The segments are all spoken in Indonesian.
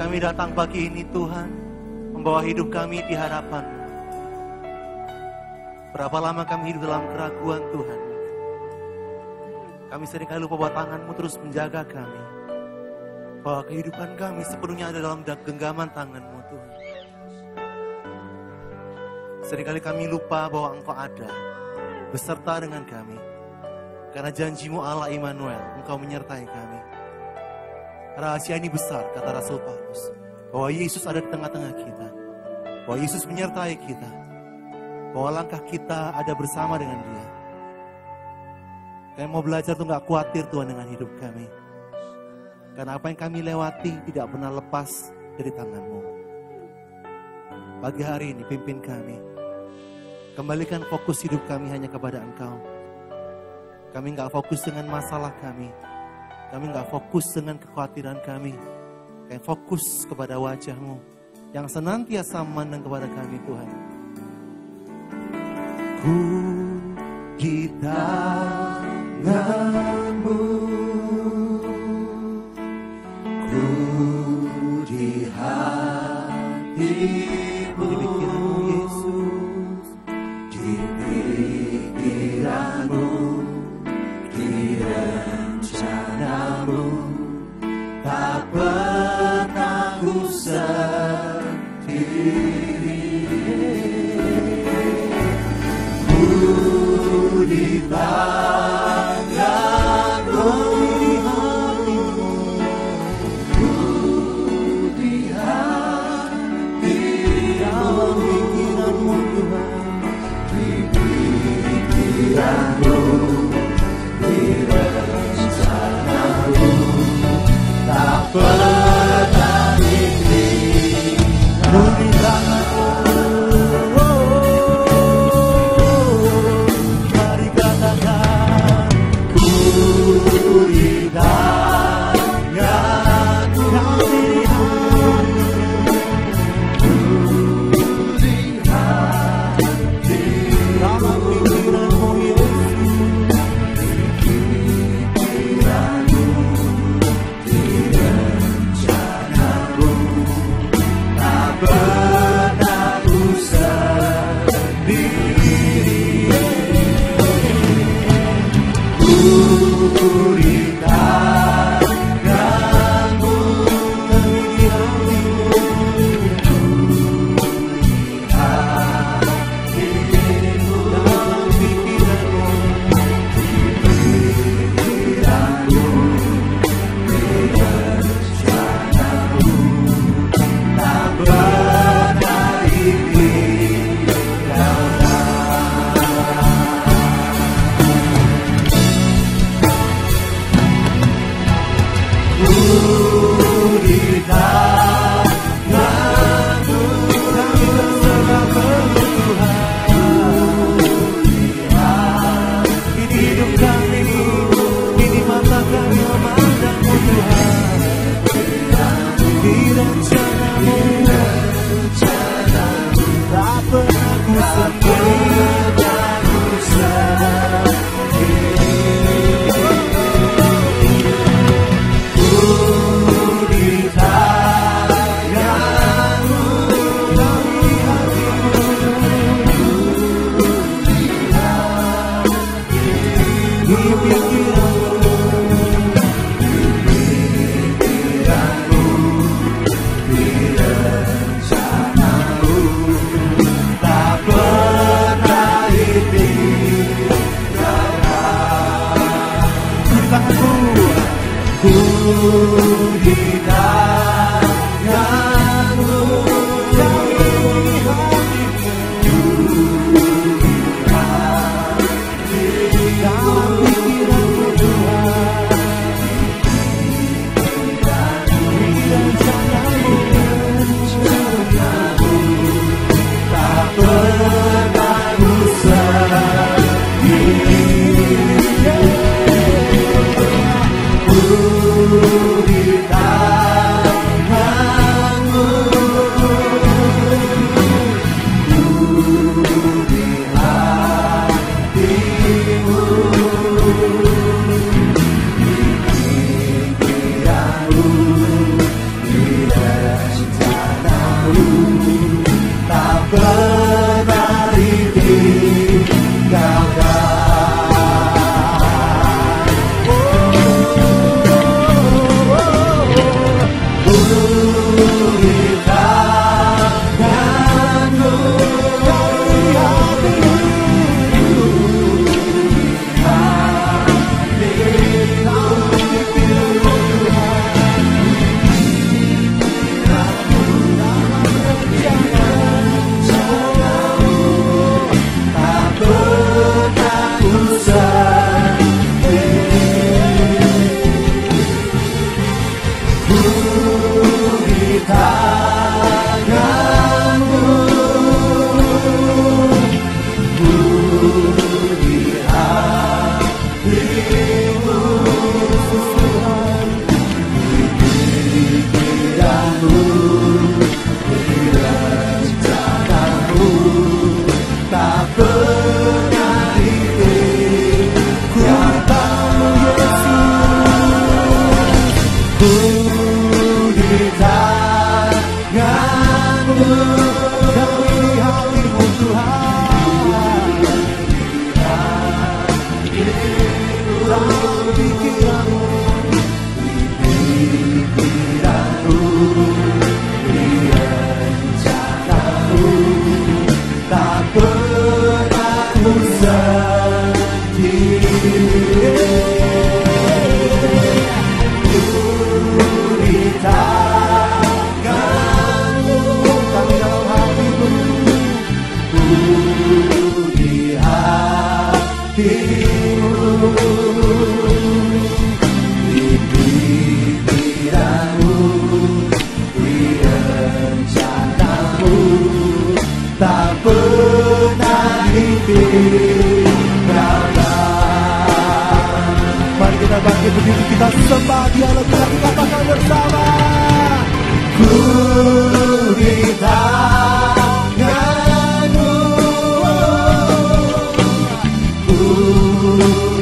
Kami datang pagi ini Tuhan, membawa hidup kami di hadapan-Mu. Berapa lama kami hidup dalam keraguan Tuhan. Kami seringkali lupa bahwa tangan-Mu terus menjaga kami. Bahwa kehidupan kami sepenuhnya ada dalam genggaman tangan-Mu Tuhan. Seringkali kami lupa bahwa Engkau ada, beserta dengan kami. Karena janji-Mu Allah Immanuel, Engkau menyertai kami. Rahasia ini besar, kata Rasul Paulus. Bahwa Yesus ada di tengah-tengah kita. Bahwa Yesus menyertai kita. Bahwa langkah kita ada bersama dengan Dia. Kami mau belajar tuh gak khawatir Tuhan dengan hidup kami. Karena apa yang kami lewati tidak pernah lepas dari tangan-Mu. Pagi hari ini pimpin kami. Kembalikan fokus hidup kami hanya kepada Engkau. Kami gak fokus dengan masalah kami. Kami gak fokus dengan kekhawatiran kami. Kami fokus kepada wajah-Mu yang senantiasa memandang kepada kami Tuhan. Ku di tangan-Mu, ku di hati-Mu, di pikiran-Mu Yesus, di pikiran-Mu, di rencana-Mu, tak pernah ku sendiri. Di tangan-Mu, ku di hati-Mu, di pikiran-Mu, di rencana-Mu, tak pernah tinggal di tangan-Mu. Ku di tangan Kami di hatimu Tuhan, dalam pikiranmu, di rencanamu, tak pernah ku sendiri. Ku di tanganmu, kami dalam hatimu, ku di hatimu, di pikiranmu, di rencanamu, tak pernah ditinggalkan. Mari kita bangkit berdiri, kita sembah Dia, lalu kita katakan bersama. Ku di tanganmu, ku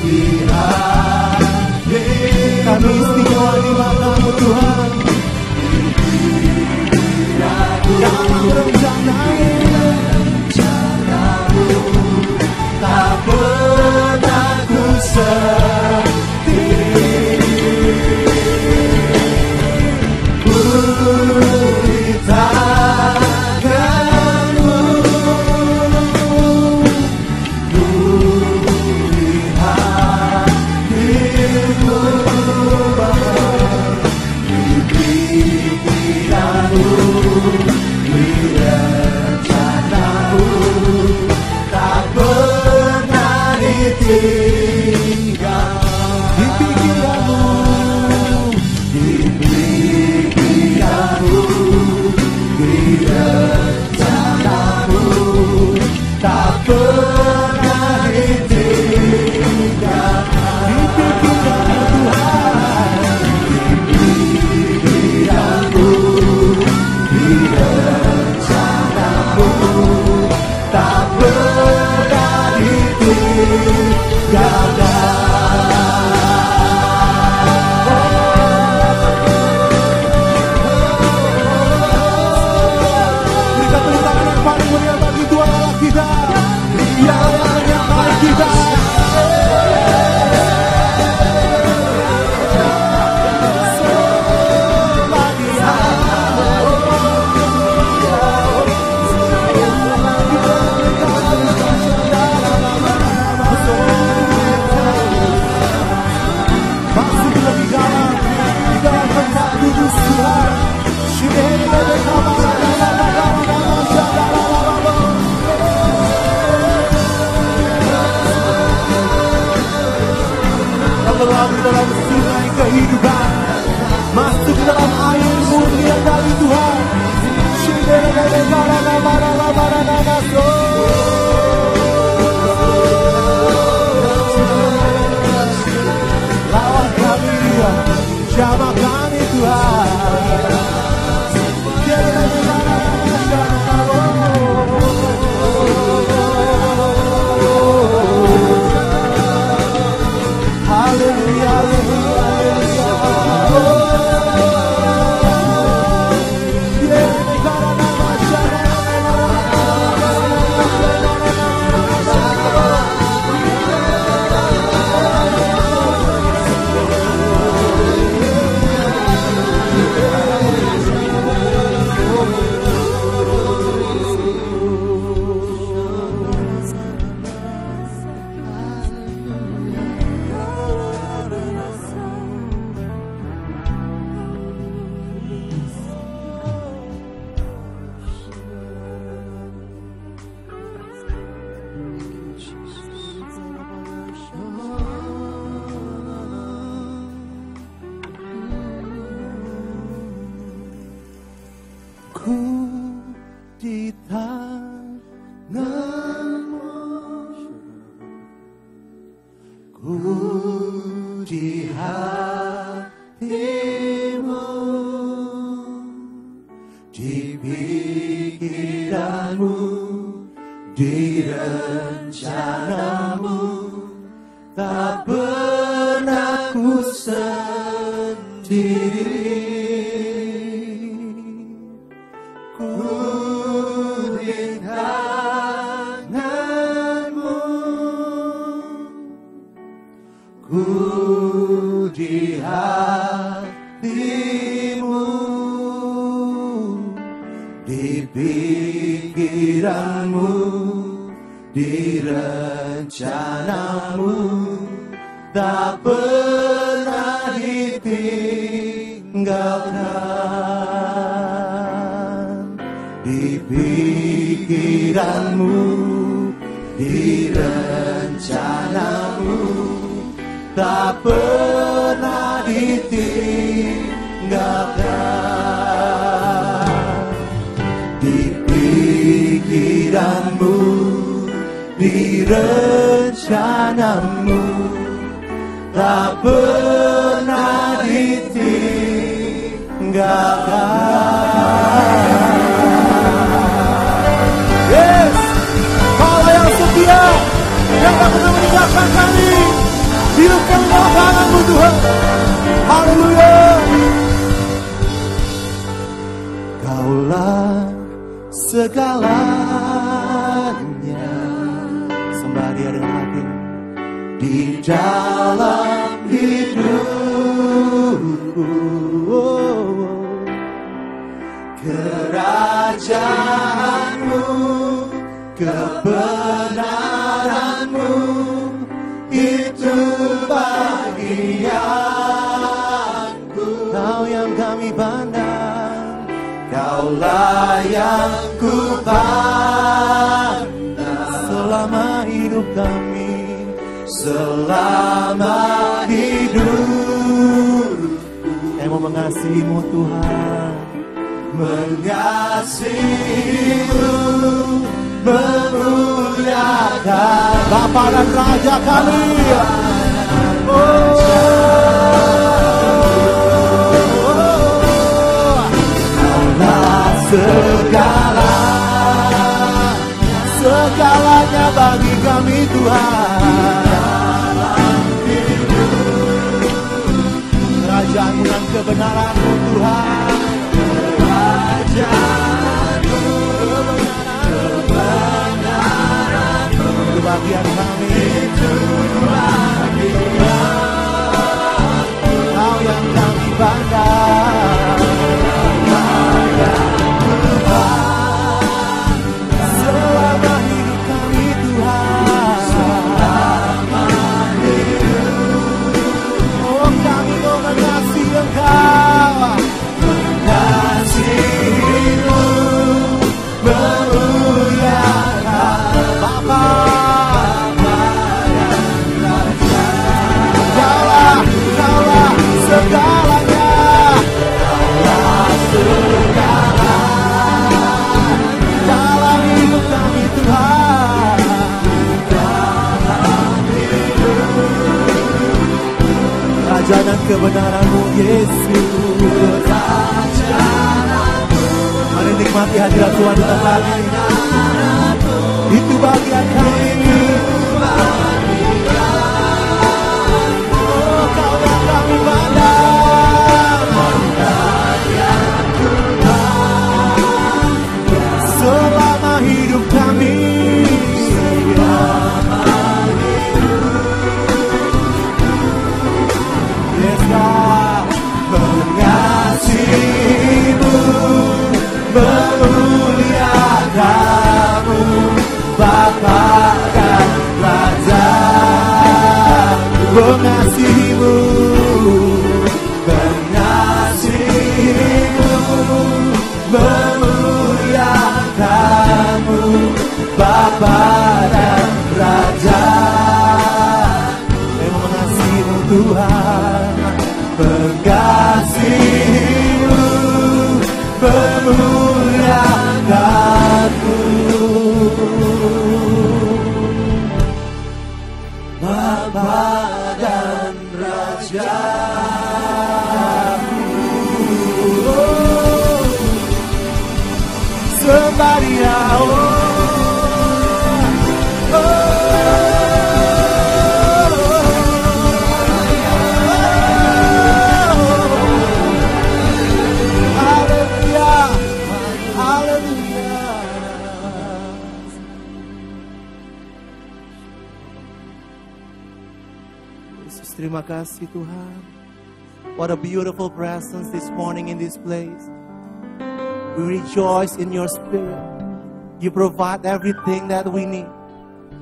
di hatimu, kami istimewa di matamu Tuhan. Dalam rencanamu, tak pernah ku sendiri. Ku di tanganmu, ku di hatimu, di pikiranmu, di rencanamu, tak pernah ditinggal. Di pikiranmu, di pikiranmu, di rencanamu, tak pernah ditinggal. Di pikiranmu Tuhan, di pikiranmu, di rencanamu, tak pernah ditinggalkan. Berikan tepuk tangan yang paling meriah bagi Tuhan Allah kita. Dia yang menyertai kita. Masuk lebih dalam di dalam tempat kudus Tuhan. Berlalu dalam sungai kehidupan, masuk ke dalam air murni yang dari Tuhan. Lawan kami Dia, jamah kami Tuhan. Haleluya, haleluya, ku di tanganmu, ku di hatimu, di pikiranmu, di rencanamu, tak pernah ku sendiri. Ku hatimu, di pikiranmu, di rencanamu, tak pernah ditinggalkan. Di pikiranmu, di rencanamu, tak pernah ditinggalkan. Di pikiranmu, di rencanamu, tak pernah ditinggalkan. Yes, Allah yang setia, yang tak pernah meninggalkan kami. Hidup kami dalam tangan-Mu Tuhan. Haleluya. Kaulah segalanya. Sembah Dia dengan hati. Di dalam hidupku, kerajaan-Mu, kebenaran-Mu, itu bagianku. Kau yang kami pandang, Kaulah yang ku pandang selama hidup kami, selama hidup. Saya mau mengasihi-Mu Tuhan, mengasihi-Mu, memuliakan Bapa dan Raja kami. Kaulah segalanya bagi kami Tuhan. Kerajaan-Mu dan kebenaran-Mu Tuhan. Kerajaan-Mu, kebenaran-Mu, itu bagian kami. Kau yang kami pandang, selama hidup kami Tuhan. Oh, kami mau mengasihi Engkau, mengasihi-Mu, memuliakan Bapa. Kaulah segalanya, Kaulah segalanya dalam hidup kami Tuhan. Dalam hidup kerajaan dan kebenaran-Mu Yesus. Mari nikmati hadirat Tuhan di tempat ini. Itu bagian kami. Oh, Kau yang kami pandang, selama hidup kami. Yes, God. Mengasihi-Mu, memuliakan-Mu, Bapa dan Raja. Mengasihi-Mu, mengasihi-Mu, memuliakan-Mu, Bapa dan Raja. Saya mengasihi-Mu Tuhan, mengasihi-Mu, memuliakan-Mu, Bapa dan Raja. Somebody out. Terima kasih Tuhan. What a beautiful presence this morning in this place. We rejoice in your spirit. You provide everything that we need.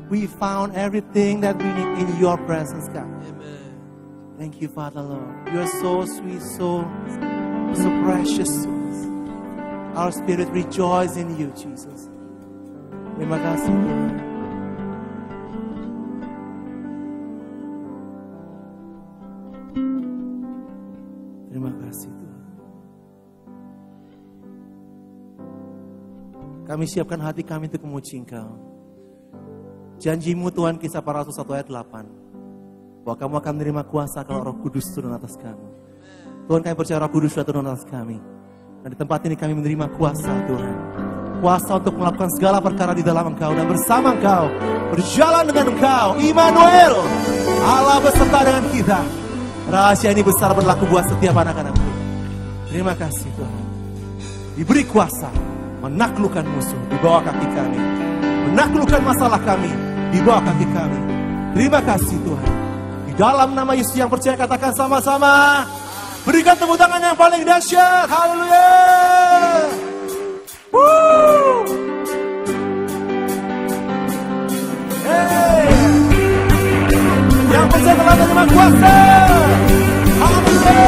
We found everything that we need in your presence, God. Amen. Thank you, Father Lord. You are so sweet, so precious to us. Our spirit rejoices in you, Jesus. Terima kasih, Tuhan. Terima kasih, Tuhan. Kami siapkan hati kami untuk memuji Engkau. Janjimu Tuhan, Kisah Para Rasul 1 ayat 8, bahwa kamu akan menerima kuasa kalau Roh Kudus turun atas kamu. Tuhan, kami percaya Roh Kudus sudah turun atas kami. Dan di tempat ini kami menerima kuasa, Tuhan. Kuasa untuk melakukan segala perkara di dalam Engkau dan bersama Engkau, berjalan dengan Engkau. Immanuel, Allah beserta dengan kita. Rahasia ini besar berlaku buat setiap anak-anak-Mu. Terima kasih, Tuhan. Diberi kuasa menaklukkan musuh di bawah kaki kami, menaklukkan masalah kami di bawah kaki kami. Terima kasih, Tuhan. Di dalam nama Yesus yang percaya, katakan sama-sama. Berikan tepuk tangan yang paling dahsyat. Haleluya. Hey. Yang percaya telah menerima kuasa. Haleluya.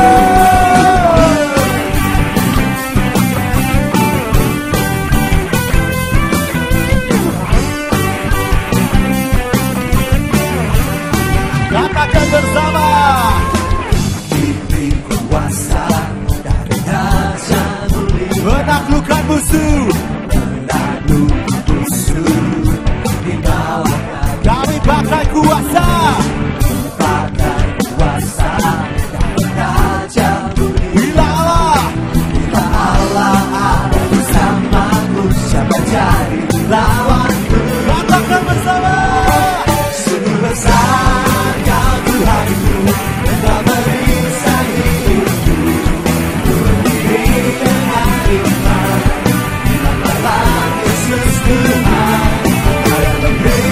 Katakan bersama. Diberi kuasa dari Raja Mulia, menaklukkan musuh, menaklukkan musuh di bawah kami. Pakai kuasa, pakai kuasa dari Raja Mulia. Bila Allah ada bersamaku, siapa jadi lawanku? Katakan bersama. Sungguh besar Kau Tuhanku, Engkau merisai hidupku. Ku berdiri dengan iman, iman Yesus Tuhan. Kau yang memberi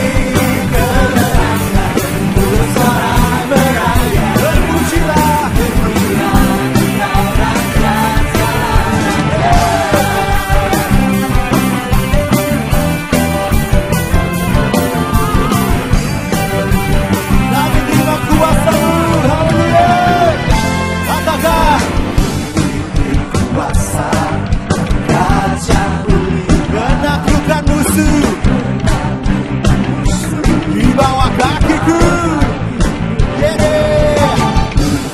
kemenangan, ku bersorak beraya. Terpujilah, terpujilah Engkau Raja segala. Kami terima kuasa-Mu, haleluya. Katakan, diberi kuasa Raja Mulia, menaklukkan musuh di bawah kakiku.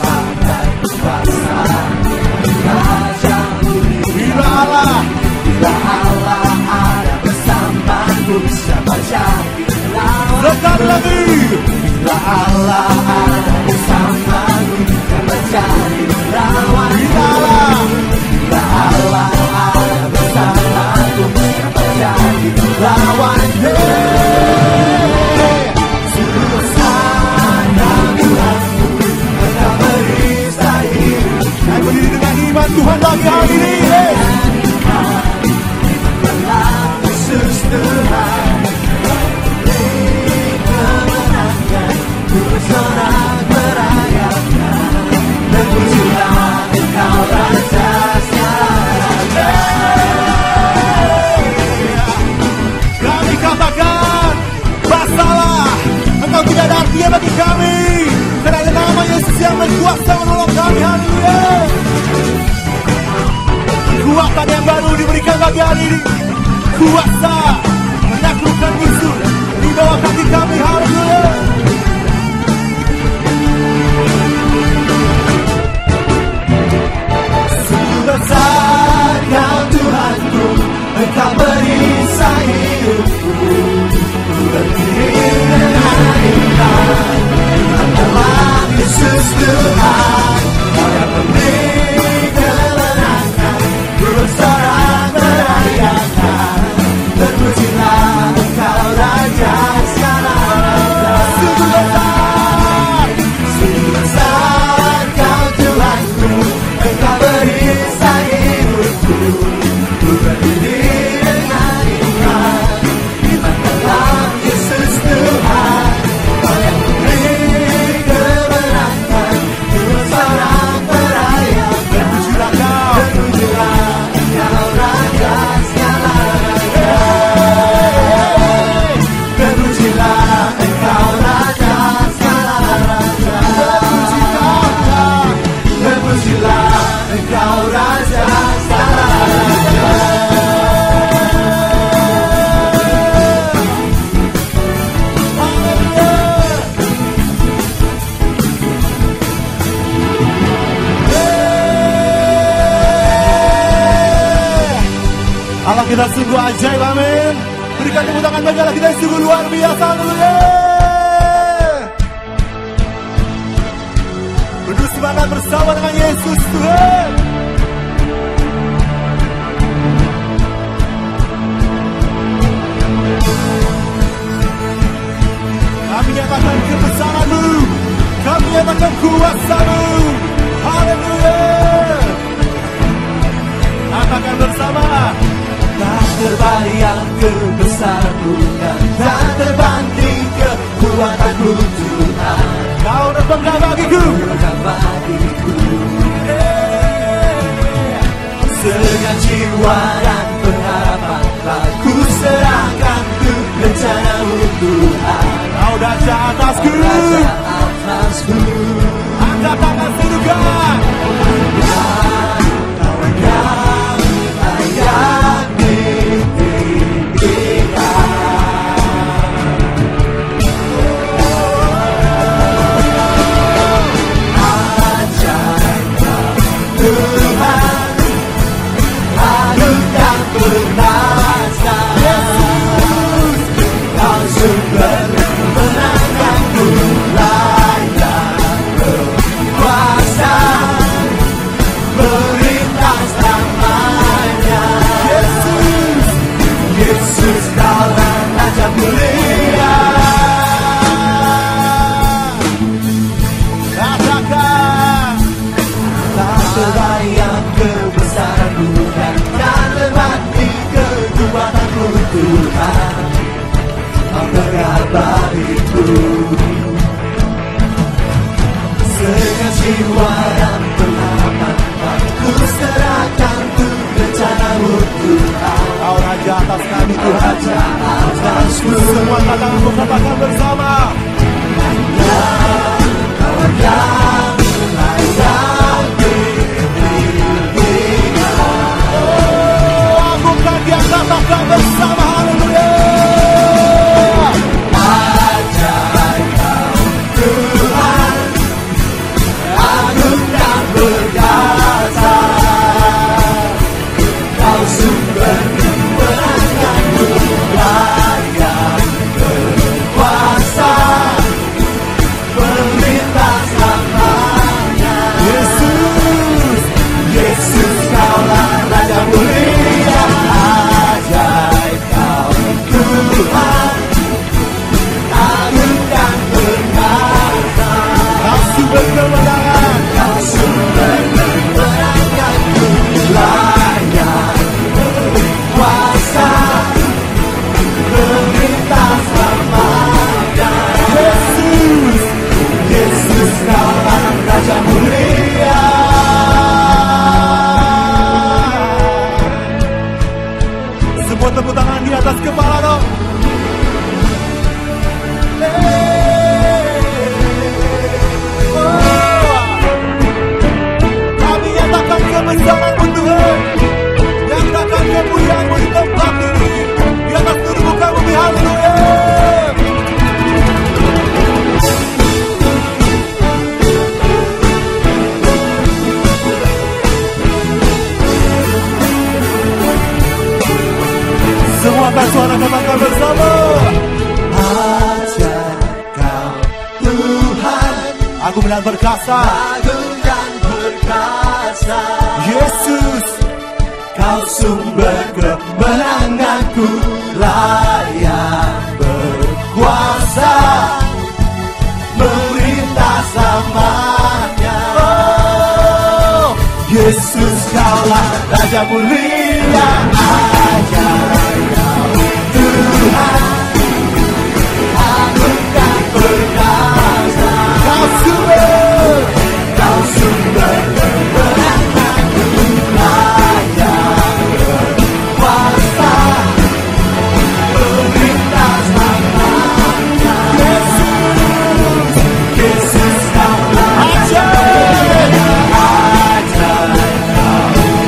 Pakai kuasa Raja Mulia. Bila Allah ada bersamaku, siapa jadi lawan? Sekali lagi. Bila Allah ada bersamaku, siapa jadi lawan? Bila Allah ada bersamaku, siapa jadi lawan? Sungguh besar Tuhanku, Engkau merisai hidupku. Saya berdiri dengan iman Tuhan bagi hari ini. Yesus Tuhan, beri kemenangan, ku bersorak merayakan. Terpujilah Engkau Raja segala. Kami katakan, masalah Engkau tidak ada artinya bagi kami, karena ada nama Yesus yang berkuasa menolong kami. Haleluya. Kekuatan yang baru diberikan bagi hari ini. Kuasa menaklukkan musuh di bawah kaki kami. Haleluya. Sungguh besar Kau Tuhanku, Engkau merisai hidupku. Ku berdiri dengan iman, iman dalam Yesus Tuhan. Kau yang memberi kemenangan, ku bersorak merayakan. Raja segala Allah kita sungguh ajaib, amin. Berikan tepuk tangan bagi Allah kita yang sungguh luar biasa, haleluya. Penuh semangat bersama dengan Yesus Tuhan. Kami nyatakan kebesaran-Mu, kami nyatakan kuasa-Mu, haleluya. Katakan bersama. Tak terbayang kebesaran-Mu dan tak terbanding kekuatan-Mu Tuhan. Kau terbangga bagiku, dengan jiwa dan pengharapan ku serahkan ku rencana-Mu Tuhan. Kau raja atasku, angkat tangan surga. Dengan jiwa dan pengharapan ku serahkan ku rencana-Mu Tuhan. Kau raja atas kami Tuhan, raja atasku. Semua katamu katakan bersama. Kau yang mengayomi dirinya. Oh, anggukan dia katakan bersama, haleluya. Tepuk tangan di atas kepala dong. Kami nyatakan kebesaran-Mu Tuhan, nyatakan kemuliaan-Mu di tempat ini, di atas kedudukan bumi, haleluya. Semua angkat suara katakan bersama. Ajaib Kau Tuhan, agung dan perkasa, agung dan perkasa. Yesus, Kau sumber kemenanganku, layak berkuasa, memerintah selamanya. Oh, Yesus Kaulah Raja mulia, ajaib Tuhan, agung dan perkasa. Kau sumber kemenanganku, layak berkuasa, memerintah selamanya. Yesus Kaulah ajaib, ajaib Kau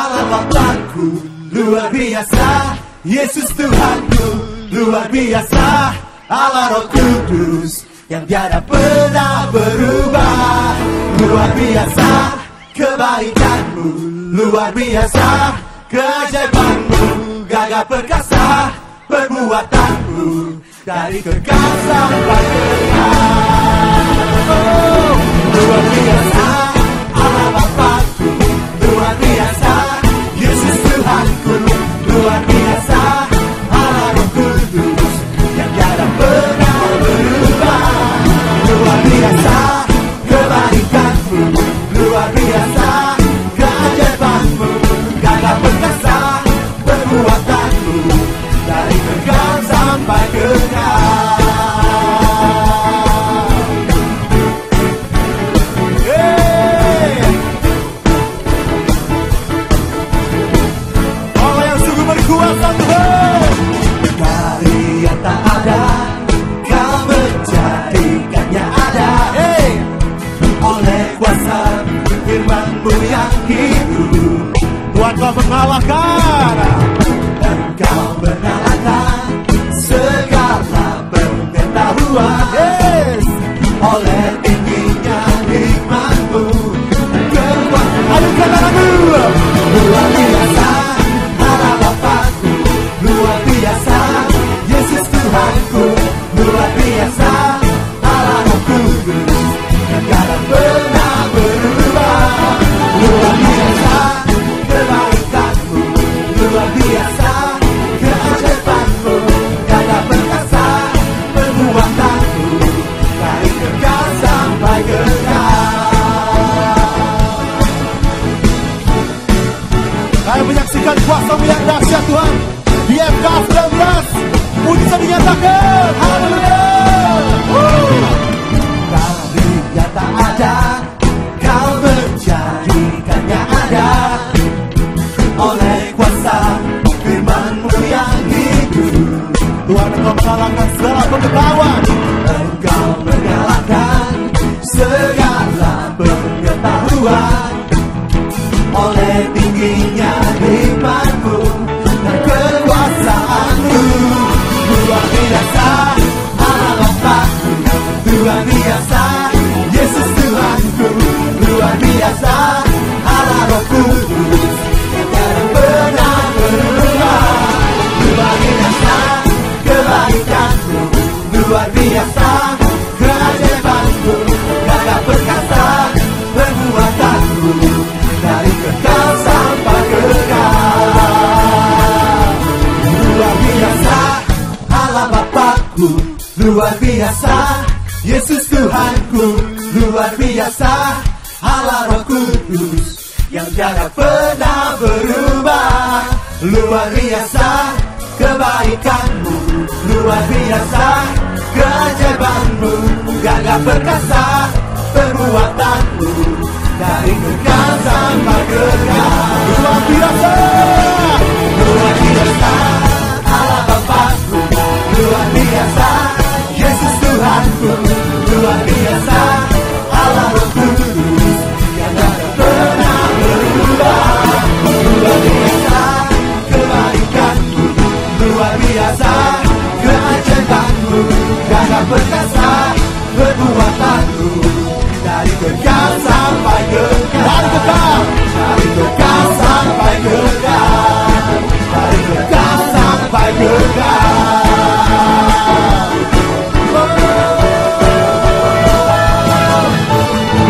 Allah Bapakku luar biasa, Yesus Tuhanku luar biasa, Allah Roh Kudus yang tiada pernah berubah. Luar biasa kebaikanmu, luar biasa keajaibanmu, gagah perkasa perbuatanmu, dari kekal sampai kekal. Oh, luar biasa Allah Bapakku luar biasa, Yesus Tuhanku luar biasa, Allah Roh Kudus yang tiada pernah berubah. Luar biasa kebaikanmu, luar biasa keajaibanmu, gagah perkasa perbuatanmu, dari kekal sampai kekal. Allah yang sungguh berkuasa Tuhan. Dari yang tak ada Kau menjadikannya ada. Oleh kuasa firman-Mu yang hidup, Tuhan Kau mengalahkan. Engkau mengalahkan segala pengetahuan. Oleh tingginya hikmat-Mu dan kekuatan. Aduh kata-katamu. Luar biasa Allah Bapakku, luar biasa Yesus Tuhanku, luar biasa Allah Roh Kudus yang tiada pernah berubah. Luar biasa kebaikanmu, luar biasa keajaibanmu, gagah perkasa perbuatanmu, dari kekal sampai kekal. Kami menyaksikan kuasa-Mu yang dahsyat Tuhan di MK 19. Pujian dinyatakan, haleluya. Dari yang tak ada Kau menjadikannya ada. Oleh kuasa firman-Mu yang hidup, Tuhan Engkau mengalahkan segala pengetahuan. Engkau mengalahkan segala pengetahuan. Oleh tingginya hikmat-Mu dan kekuasaan-Mu, luar biasa Allah Bapakku, luar biasa Yesus Tuhanku, luar biasa Allah Roh Kudus yang tiada pernah berubah. Luar biasa kebaikan-Mu, luar biasa keajaiban-Mu, gagah perkasa perbuatan-Mu, dari kekal sampai kekal. Luar biasa Allah Bapakku, luar biasa Yesus Tuhanku, luar biasa Allah Roh Kudus yang tiada pernah berubah. Luar biasa kebaikan-Mu, luar biasa keajaiban-Mu, gagah perkasa perbuatan-Mu, dari kekal sampai kekal. Luar biasa, luar biasa Allah Bapakku, luar biasa Yesus Tuhanku, luar biasa Allah Roh Kudus yang tak pernah berubah. Luar biasa kebaikan-Mu, luar biasa keajaiban-Mu, gagah perkasa perbuatan-Mu, dari kekal sampai kekal. Dari kekal sampai kekal. Dari kekal sampai kekal.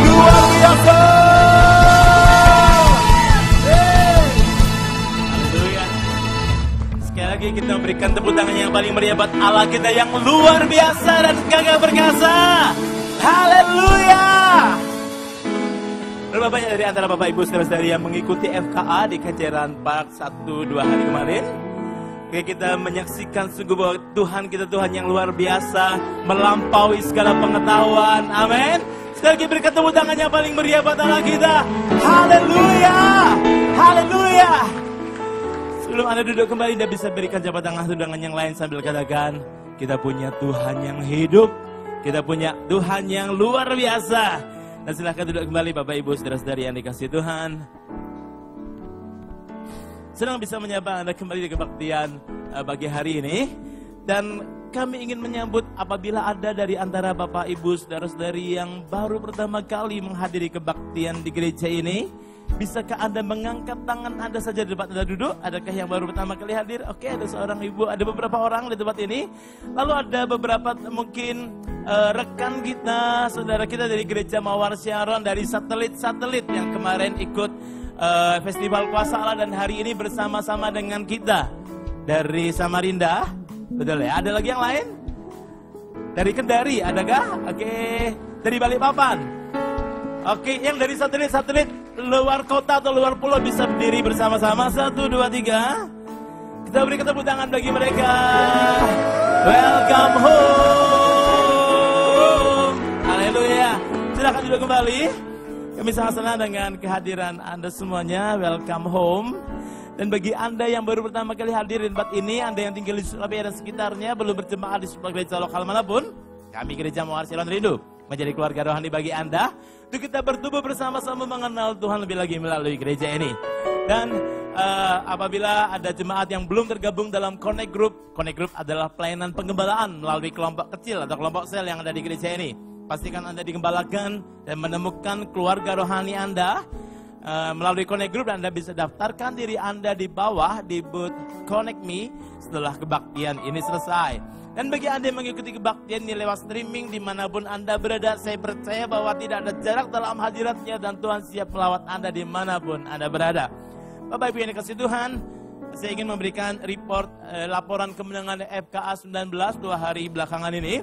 Luar biasa. Haleluya. Sekali lagi kita berikan tepuk tangan yang paling meriah buat Allah kita yang luar biasa dan gagah perkasa. Haleluya. Berapa banyak dari antara Bapak Ibu saudara-saudari yang mengikuti FKA di Kenjeran Park 1-2 hari kemarin? Oke, kita menyaksikan sungguh bahwa Tuhan kita Tuhan yang luar biasa, melampaui segala pengetahuan. Amin. Sekali lagi berikan tepuk tangan yang paling meriah buat Allah kita. Haleluya. Haleluya. Sebelum Anda duduk kembali, Anda bisa berikan jabat tangan dengan yang lain sambil katakan, kita punya Tuhan yang hidup, kita punya Tuhan yang luar biasa. Dan silahkan duduk kembali Bapak Ibu saudara-saudari yang dikasihi Tuhan. Senang bisa menyapa Anda kembali di kebaktian pagi hari ini. Dan kami ingin menyambut apabila ada dari antara Bapak Ibu saudara-saudari yang baru pertama kali menghadiri kebaktian di gereja ini. Bisakah Anda mengangkat tangan Anda saja di tempat Anda duduk? Adakah yang baru pertama kali hadir? Oke, ada seorang ibu, ada beberapa orang di tempat ini. Lalu ada beberapa mungkin rekan kita, saudara kita dari gereja Mawar Sharon, dari satelit-satelit yang kemarin ikut Festival Kuasa Allah dan hari ini bersama-sama dengan kita dari Samarinda, betul ya? Ada lagi yang lain? Dari Kendari, adakah? Oke, dari Balikpapan. Oke, yang dari satelit-satelit luar kota atau luar pulau bisa berdiri bersama-sama. 1, 2, 3. Kita berikan tepuk tangan bagi mereka. Welcome home. Haleluya. Silakan duduk kembali. Kami sangat senang dengan kehadiran Anda semuanya. Welcome home. Dan bagi Anda yang baru pertama kali hadir di tempat ini, Anda yang tinggal di Surabaya dan sekitarnya, belum berjemaah di sebuah gereja lokal manapun, kami Gereja Mawar Sharon rindu menjadi keluarga rohani bagi Anda. Untuk kita bertumbuh bersama-sama mengenal Tuhan lebih lagi melalui gereja ini. Dan apabila ada jemaat yang belum tergabung dalam Connect Group adalah pelayanan penggembalaan melalui kelompok kecil atau kelompok sel yang ada di gereja ini. Pastikan Anda digembalakan dan menemukan keluarga rohani Anda melalui Connect Group, dan Anda bisa daftarkan diri Anda di bawah di booth Connect Me setelah kebaktian ini selesai. Dan bagi Anda yang mengikuti kebaktian ini lewat streaming dimanapun Anda berada, saya percaya bahwa tidak ada jarak dalam hadiratnya dan Tuhan siap melawat Anda dimanapun Anda berada. Bapak Ibu yang dikasihi Tuhan, saya ingin memberikan laporan kemenangan FKA 19 2 hari belakangan ini.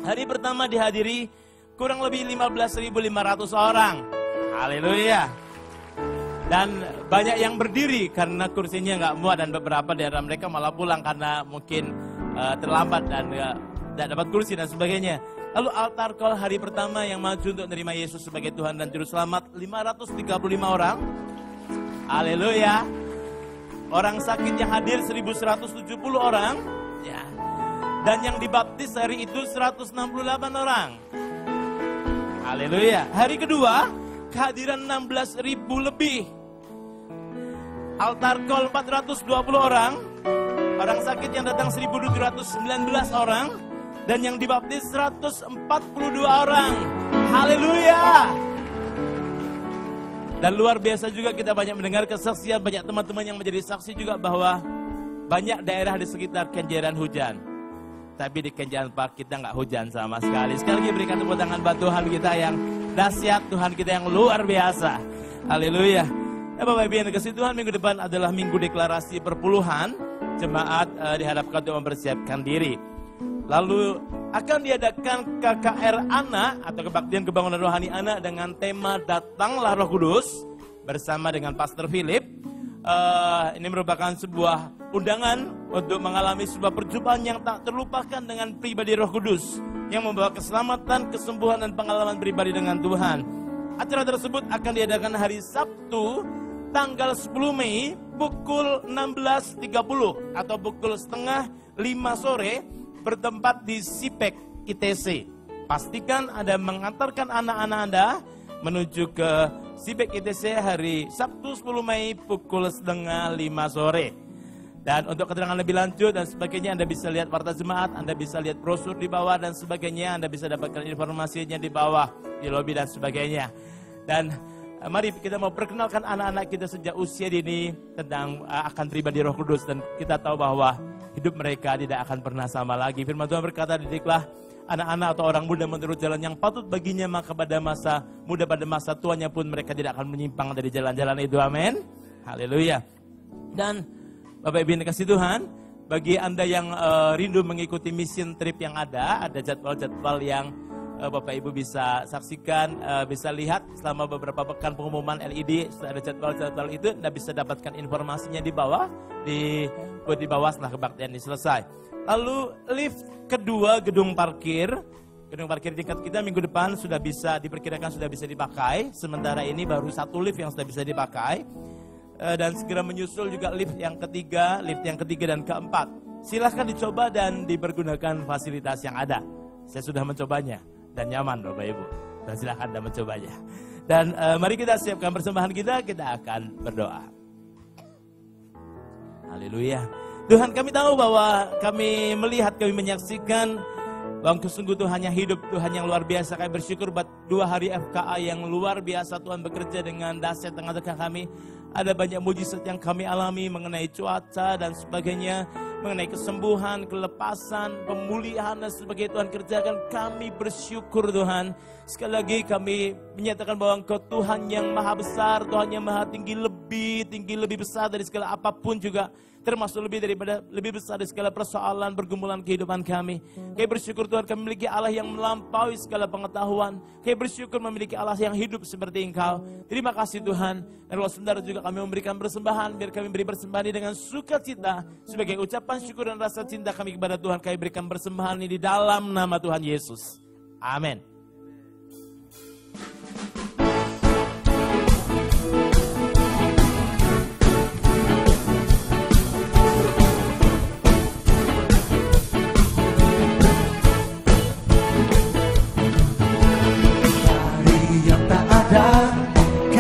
Hari pertama dihadiri kurang lebih 15.500 orang. Haleluya. Dan banyak yang berdiri karena kursinya nggak muat, dan beberapa di antara mereka malah pulang karena mungkin terlambat dan tidak dapat kursi dan sebagainya. Lalu altar call hari pertama yang maju untuk menerima Yesus sebagai Tuhan dan Juru Selamat 535 orang. Haleluya. Orang sakit yang hadir 1.170 orang. Ya. Dan yang dibaptis hari itu 168 orang. Haleluya. Hari kedua, kehadiran 16.000 lebih. Altar call 420 orang. Orang sakit yang datang 1.719 orang. Dan yang dibaptis 142 orang. Haleluya. Dan luar biasa juga kita banyak mendengar kesaksian, banyak teman-teman yang menjadi saksi juga bahwa banyak daerah di sekitar Kenjeran hujan. Tapi di Kenjeran Park kita nggak hujan sama sekali. Sekali lagi berikan tepuk tangan buat Tuhan kita yang dahsyat, Tuhan kita yang luar biasa. Haleluya. Ya Bapak Ibu yang dikasihi Tuhan, minggu depan adalah minggu deklarasi perpuluhan. Jemaat diharapkan untuk mempersiapkan diri. Lalu akan diadakan KKR Anak atau Kebaktian Kebangunan Rohani Anak dengan tema Datanglah Roh Kudus bersama dengan Pastor Philip. Ini merupakan sebuah undangan untuk mengalami sebuah perjumpaan yang tak terlupakan dengan pribadi Roh Kudus yang membawa keselamatan, kesembuhan, dan pengalaman pribadi dengan Tuhan. Acara tersebut akan diadakan hari Sabtu tanggal 10 Mei pukul 16.30 atau pukul setengah 5 sore bertempat di Sipek ITC. Pastikan Anda mengantarkan anak-anak Anda menuju ke Sipek ITC hari Sabtu 10 Mei pukul setengah 5 sore. Dan untuk keterangan lebih lanjut dan sebagainya, Anda bisa lihat warta jemaat, Anda bisa lihat brosur di bawah dan sebagainya. Anda bisa dapatkan informasinya di bawah, di lobi dan sebagainya. Dan mari kita mau perkenalkan anak-anak kita sejak usia dini tentang akan pribadi Roh Kudus. Dan kita tahu bahwa hidup mereka tidak akan pernah sama lagi. Firman Tuhan berkata, didiklah anak-anak atau orang muda menurut jalan yang patut baginya, maka pada masa muda, pada masa tuanya pun mereka tidak akan menyimpang dari jalan-jalan itu. Amin. Haleluya. Dan Bapak Ibu yang dikasihi Tuhan, bagi Anda yang rindu mengikuti mission trip yang ada jadwal-jadwal yang Bapak Ibu bisa saksikan, bisa lihat selama beberapa pekan pengumuman LED. Setelah ada jadwal-jadwal itu, Anda bisa dapatkan informasinya di bawah, di bawah setelah kebaktian ini selesai. Lalu lift kedua gedung parkir tingkat kita minggu depan sudah bisa diperkirakan sudah bisa dipakai. Sementara ini baru satu lift yang sudah bisa dipakai. Dan segera menyusul juga lift yang ketiga dan keempat. Silahkan dicoba dan dipergunakan fasilitas yang ada. Saya sudah mencobanya dan nyaman Bapak Ibu. Dan silahkan Anda mencobanya. Dan mari kita siapkan persembahan kita akan berdoa. Haleluya. Tuhan, kami tahu bahwa kami melihat, kami menyaksikan bahwa sungguh Tuhan yang hidup, Tuhan yang luar biasa. Kami bersyukur buat 2 hari FKA yang luar biasa. Tuhan bekerja dengan dahsyat tengah-tengah kami. Ada banyak mujizat yang kami alami mengenai cuaca dan sebagainya, mengenai kesembuhan, kelepasan, pemulihan dan sebagainya Tuhan kerjakan. Kami bersyukur Tuhan. Sekali lagi kami menyatakan bahwa Engkau Tuhan yang maha besar, Tuhan yang maha tinggi, lebih besar dari segala apapun juga. Termasuk lebih besar dari segala persoalan pergumulan kehidupan kami. Kami bersyukur Tuhan kami memiliki Allah yang melampaui segala pengetahuan. Kami bersyukur memiliki Allah yang hidup seperti Engkau. Terima kasih Tuhan. Dan kalau sebentar juga kami memberikan persembahan, biar kami beri persembahan ini dengan sukacita. Sebagai ucapan syukur dan rasa cinta kami kepada Tuhan, kami berikan persembahan ini di dalam nama Tuhan Yesus. Amin.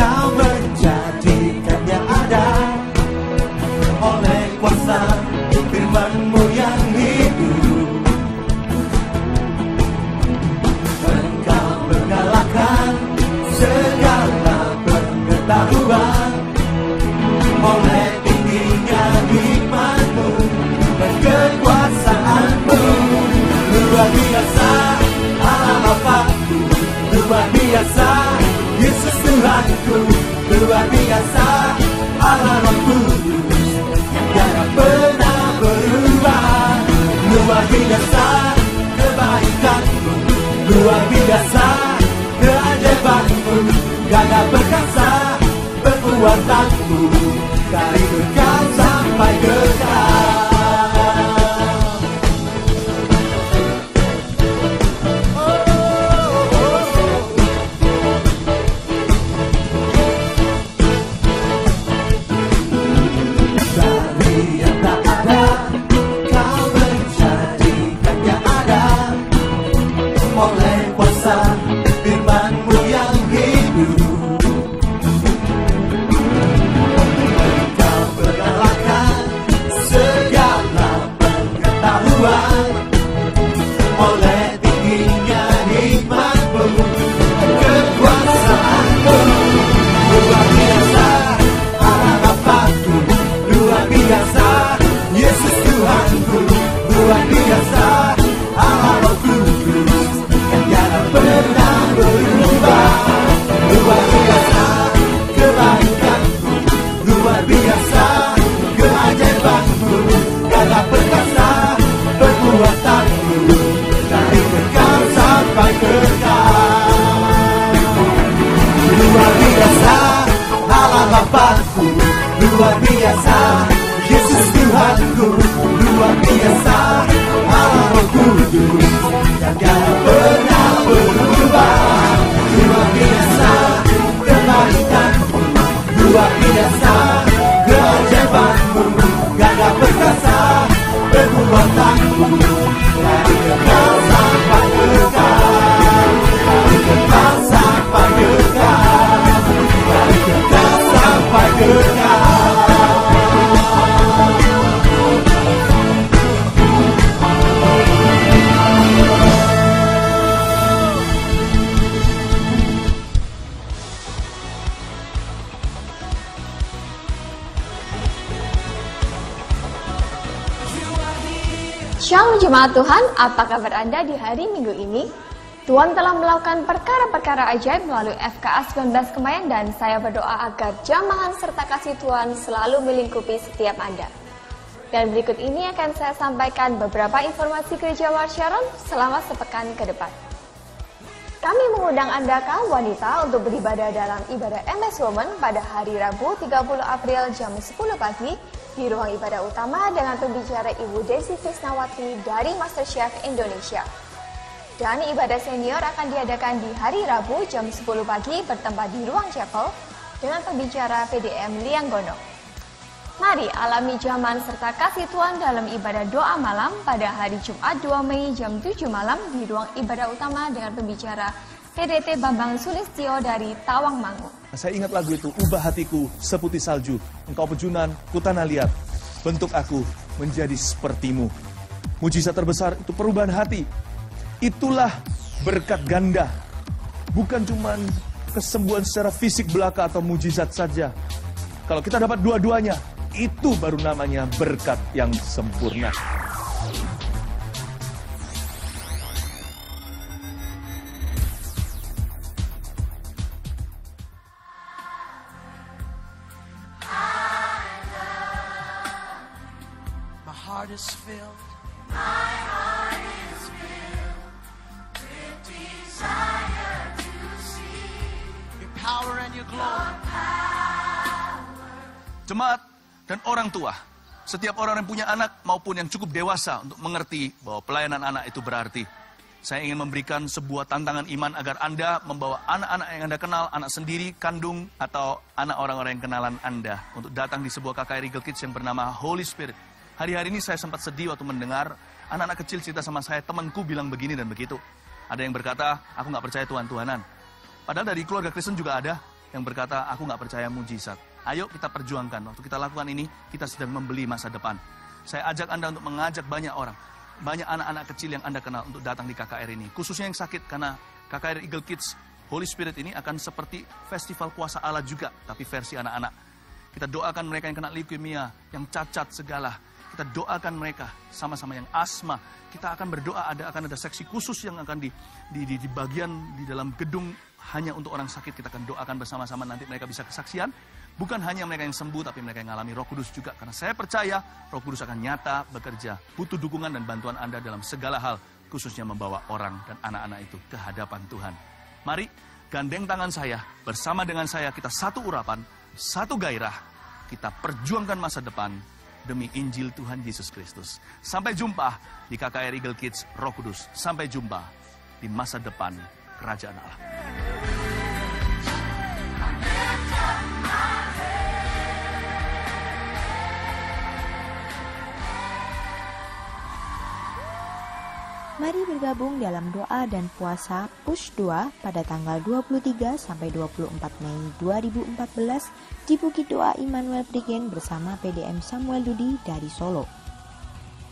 Kau menjadikannya ada oleh kuasa firman-Mu yang hidup. Engkau mengalahkan segala pengetahuan oleh tingginya hikmat-Mu dan kekuasaan-Mu. Luar biasa Allah Bapa-Ku, luar biasa Yesus Tuhanku, luar biasa Allah Roh Kudus yang tiada pernah berubah. Luar biasa kebaikan-Mu, luar biasa keajaiban-Mu, gagah perkasa perbuatan-Mu dari kekal sampai kekal. Luar biasa, Yesus Tuhanku, luar biasa, Allah Roh Kudus yang tiada pernah berubah. Luar biasa kebaikan-Mu, luar biasa keajaiban-Mu, gagah perkasa perbuatan-Mu dari kekal sampai kekal, dari kekal sampai kekal, dari kekal sampai kekal. Shalom Jemaat Tuhan, apa kabar Anda di hari Minggu ini? Tuhan telah melakukan perkara-perkara ajaib melalui FKA 19 Kemayan dan saya berdoa agar jamahan serta kasih Tuhan selalu melingkupi setiap Anda. Dan berikut ini akan saya sampaikan beberapa informasi gereja Warsharon selama sepekan ke depan. Kami mengundang Anda kaum wanita untuk beribadah dalam ibadah MS Women pada hari Rabu 30 April jam 10 pagi di ruang ibadah utama dengan pembicara Ibu Desi Krisnawati dari MasterChef Indonesia. Dan ibadah senior akan diadakan di hari Rabu jam 10 pagi bertempat di ruang chapel dengan pembicara PDM Lianggono. Mari alami zaman serta kasih Tuhan dalam ibadah doa malam pada hari Jumat 2 Mei jam 7 malam di ruang ibadah utama dengan pembicara PDT Bambang Sulistyo dari Tawangmangu. Saya ingat lagu itu, ubah hatiku seputih salju, engkau pejunan, ku tanah liat. bentuk aku menjadi sepertimu. Mujizat terbesar itu perubahan hati. Itulah berkat ganda. Bukan cuma kesembuhan secara fisik belaka atau mujizat saja. Kalau kita dapat dua-duanya, itu baru namanya berkat yang sempurna. My heart is filled with desire to see your power and your glory. Jemaat dan orang tua, setiap orang yang punya anak maupun yang cukup dewasa untuk mengerti bahwa pelayanan anak itu berarti. Saya ingin memberikan sebuah tantangan iman agar Anda membawa anak-anak yang Anda kenal, anak sendiri, kandung, atau anak orang-orang yang kenalan Anda untuk datang di sebuah KKR Eagle Kids yang bernama Holy Spirit. Hari-hari ini saya sempat sedih waktu mendengar anak-anak kecil cerita sama saya, temanku bilang begini dan begitu. Ada yang berkata, aku nggak percaya Tuhan-Tuhanan. Padahal dari keluarga Kristen juga ada yang berkata, aku nggak percaya mujizat. Ayo kita perjuangkan. Waktu kita lakukan ini, kita sedang membeli masa depan. Saya ajak Anda untuk mengajak banyak orang, banyak anak-anak kecil yang Anda kenal untuk datang di KKR ini. Khususnya yang sakit, karena KKR Eagle Kids Holy Spirit ini akan seperti festival kuasa Allah juga, tapi versi anak-anak. Kita doakan mereka yang kena leukemia, yang cacat segala. Kita doakan mereka sama-sama yang asma. Kita akan berdoa, akan ada seksi khusus yang akan di bagian di dalam gedung hanya untuk orang sakit. Kita akan doakan bersama-sama, nanti mereka bisa kesaksian. Bukan hanya mereka yang sembuh, tapi mereka yang mengalami Roh Kudus juga. Karena saya percaya Roh Kudus akan nyata bekerja. Butuh dukungan dan bantuan Anda dalam segala hal, khususnya membawa orang dan anak-anak itu ke hadapan Tuhan. Mari gandeng tangan saya, bersama dengan saya kita satu urapan, satu gairah. Kita perjuangkan masa depan demi Injil Tuhan Yesus Kristus. Sampai jumpa di KKR Eagle Kids Roh Kudus. Sampai jumpa di masa depan Kerajaan Allah. Mari bergabung dalam doa dan puasa Push 2 pada tanggal 23 sampai 24 Mei 2014 di Bukit Doa Immanuel Prigen bersama PDM Samuel Dudi dari Solo.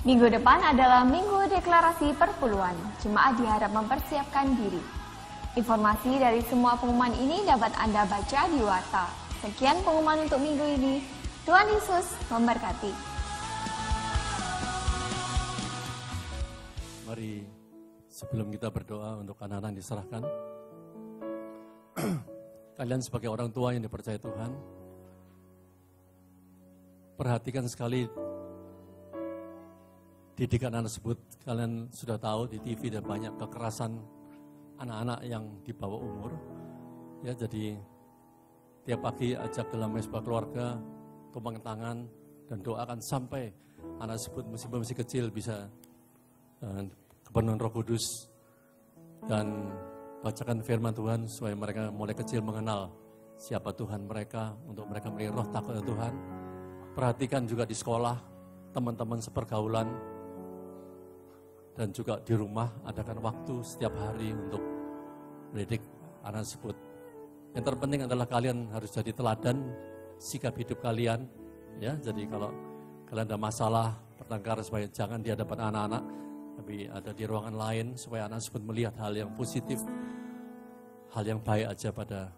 Minggu depan adalah Minggu Deklarasi Perpuluhan. Jemaat diharap mempersiapkan diri. Informasi dari semua pengumuman ini dapat Anda baca di Warta. Sekian pengumuman untuk minggu ini. Tuhan Yesus memberkati. Mari sebelum kita berdoa untuk anak-anak yang diserahkan, kalian sebagai orang tua yang dipercaya Tuhan, perhatikan sekali didikan anak tersebut. Kalian sudah tahu di TV ada banyak kekerasan anak-anak yang di bawah umur. Ya, jadi tiap pagi ajak dalam mesbah keluarga, tumpang tangan dan doakan sampai anak tersebut masih kecil bisa kepenuhan Roh Kudus, dan bacakan firman Tuhan supaya mereka mulai kecil mengenal siapa Tuhan mereka, untuk mereka memiliki roh takut Tuhan. Perhatikan juga di sekolah, teman-teman sepergaulan, dan juga di rumah adakan waktu setiap hari untuk mendidik anak tersebut. Yang terpenting adalah kalian harus jadi teladan sikap hidup kalian, ya. Jadi kalau kalian ada masalah, bertengkar, supaya jangan di hadapan anak-anak, tapi ada di ruangan lain supaya anak tersebut melihat hal yang positif, hal yang baik aja pada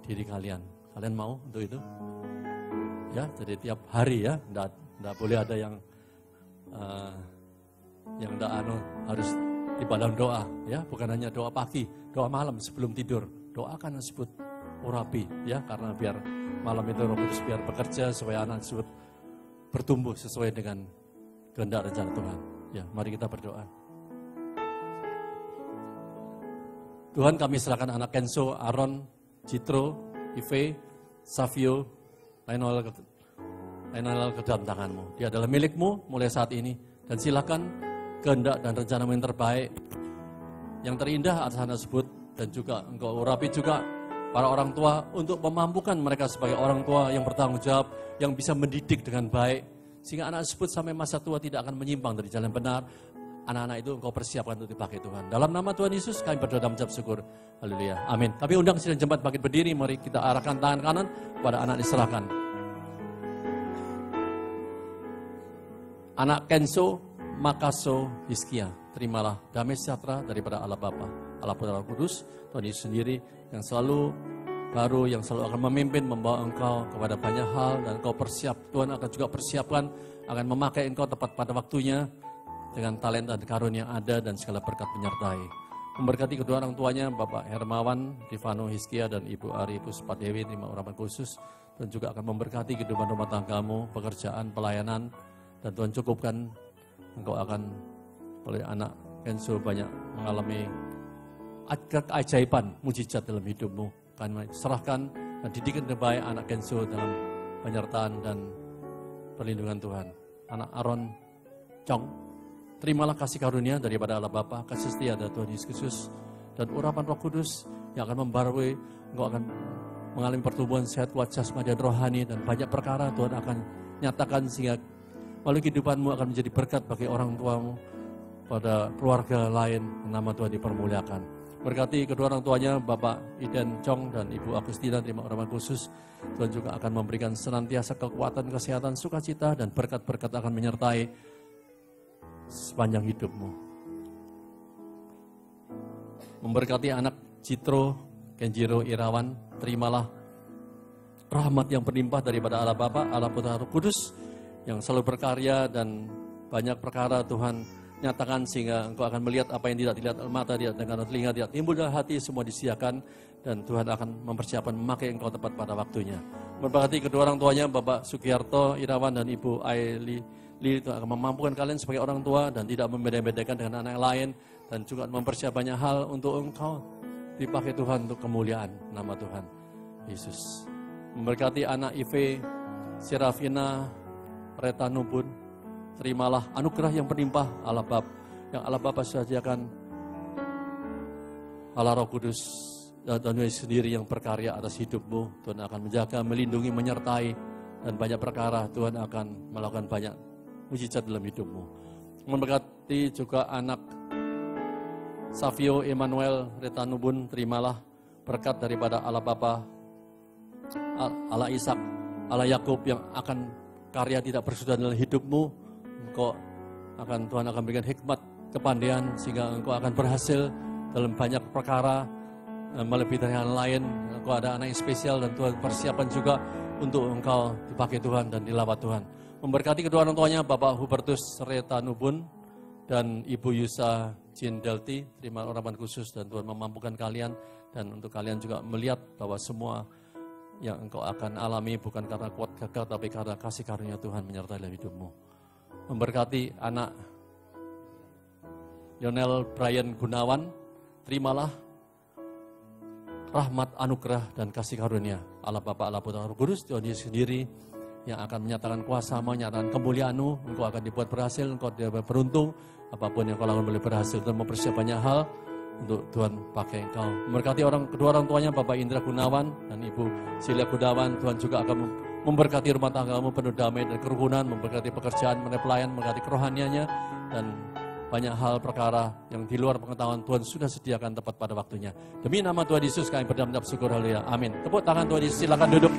diri kalian. Kalian mau untuk itu? Ya, jadi tiap hari ya, enggak boleh ada yang harus di dalam doa, ya, bukan hanya doa pagi, doa malam sebelum tidur. Doakan anak tersebut urapi, ya, karena biar malam itu Roh Kudus biar bekerja supaya anak tersebut bertumbuh sesuai dengan kehendak rencana Tuhan. Ya, mari kita berdoa. Tuhan, kami serahkan anak Kenzo, Aaron, Citro, Ive, Savio, Lionel ke dalam tangan-Mu. Dia adalah milik-Mu mulai saat ini. Dan silakan kehendak dan rencana-Mu yang terbaik, yang terindah atas anak tersebut. Dan juga Engkau urapi juga para orang tua untuk memampukan mereka sebagai orang tua yang bertanggung jawab, yang bisa mendidik dengan baik, sehingga anak tersebut sampai masa tua tidak akan menyimpang dari jalan benar. Anak-anak itu Engkau persiapkan untuk dipakai Tuhan. Dalam nama Tuhan Yesus kami berdoa dan mengucap syukur. Haleluya. Amin. Kami undang sidang jemaat bangkit berdiri. Mari kita arahkan tangan kanan kepada anak diserahkan. anak Kenso Makaso Hizkia, terimalah damai sejahtera daripada Allah Bapa, Allah Putra Kudus, Tuhan Yesus sendiri yang selalu baru, yang selalu akan memimpin, membawa engkau kepada banyak hal, dan engkau Tuhan akan juga persiapkan, akan memakai engkau tepat pada waktunya, dengan talenta dan karunia yang ada, dan segala berkat menyertai. Memberkati kedua orang tuanya, Bapak Hermawan, Rifano Hizkia, dan Ibu Ari Puspadewi, terima urapan khusus, dan juga akan memberkati kehidupan rumah tanggamu, pekerjaan, pelayanan, dan Tuhan cukupkan, engkau akan oleh anak Kenso banyak mengalami keajaiban, mujizat dalam hidupmu. Karena serahkan dan didikan terbaik anak Kenso dalam penyertaan dan perlindungan Tuhan. Anak Aaron Chong, terimalah kasih karunia daripada Allah Bapa, kasih setia dari Tuhan Yesus Kristus, dan urapan Roh Kudus yang akan membarui, engkau akan mengalami pertumbuhan sehat, kuat jasmani dan rohani, dan banyak perkara Tuhan akan nyatakan sehingga melalui kehidupanmu akan menjadi berkat bagi orang tuamu, pada keluarga lain, nama Tuhan dipermuliakan. Berkati kedua orang tuanya, Bapak Iden Chong dan Ibu Agustina, terima urapan khusus. Tuhan juga akan memberikan senantiasa kekuatan, kesehatan, sukacita, dan berkat-berkat akan menyertai sepanjang hidupmu. Memberkati anak Citro Kenjiro Irawan, terimalah rahmat yang berlimpah daripada Allah Bapa, Allah Putra Roh Kudus, yang selalu berkarya, dan banyak perkara Tuhan nyatakan sehingga engkau akan melihat apa yang tidak dilihat oleh mata, tidak dengar oleh telinga, tidak timbul dalam hati, semua disediakan, dan Tuhan akan mempersiapkan memakai engkau tepat pada waktunya. Memberkati kedua orang tuanya, Bapak Sugiarto Irawan dan Ibu Aili, Tuhan akan memampukan kalian sebagai orang tua dan tidak membeda-bedakan dengan anak yang lain, dan juga mempersiapkan banyak hal untuk engkau dipakai Tuhan untuk kemuliaan nama Tuhan Yesus. Memberkati anak Ive Serafina Retanubun, terimalah anugerah yang berlimpah Allah Bapa, yang Allah Bapa sediakan, Allah Roh Kudus dan Tuhan Yesus sendiri yang berkarya atas hidupmu. Tuhan akan menjaga, melindungi, menyertai, dan banyak perkara Tuhan akan melakukan banyak mujizat dalam hidupmu. Memberkati juga anak Savio Emmanuel Retanubun, terimalah berkat daripada Allah Bapa, Allah Ishak, Allah Yakub yang akan karya tidak bersudah dalam hidupmu. Engkau Tuhan akan berikan hikmat, kepandaian, sehingga engkau akan berhasil dalam banyak perkara, melebihi dari yang lain. Engkau ada anak yang spesial, dan Tuhan persiapan juga untuk engkau dipakai Tuhan dan dilawat Tuhan. Memberkati kedua orang tuanya, Bapak Hubertus Retanubun dan Ibu Yusa Jindelti, terima urapan khusus, dan Tuhan memampukan kalian, dan untuk kalian juga melihat bahwa semua yang engkau akan alami bukan karena kuat gagah, tapi karena kasih karunia Tuhan menyertai dalam hidupmu. Memberkati anak Yonel Brian Gunawan, terimalah rahmat, anugerah, dan kasih karunia Allah Bapa, Allah Putra, Roh Kudus, Tuhan Yesus sendiri yang akan menyatakan kuasa, menyatakan kemuliaan-Mu. Engkau akan dibuat berhasil, engkau dibuat beruntung, apapun yang kau lakukan boleh berhasil, dan mempersiapkan banyak hal untuk Tuhan pakai engkau. Memberkati kedua orang tuanya, Bapak Indra Gunawan dan Ibu Silia Gunawan, Tuhan juga akan memberkati rumah tanggamu penuh damai dan kerukunan, memberkati pekerjaan, pelayan, memberkati kerohaniannya, dan banyak hal perkara yang di luar pengetahuan Tuhan sudah sediakan tepat pada waktunya. Demi nama Tuhan Yesus kami berdoa mengucap syukur, haleluya, amin. Tepuk tangan Tuhan Yesus, silakan duduk.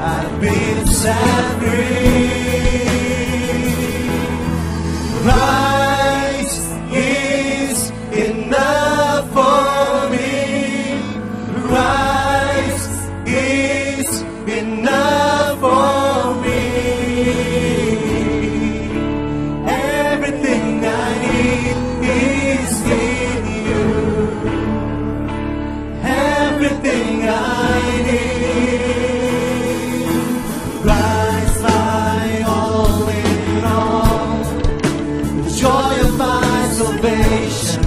I've set free. Christ is enough for me. Christ is enough for me. Everything I need is in you. Everything I need. Christ, my all in all. The joy of my salvation.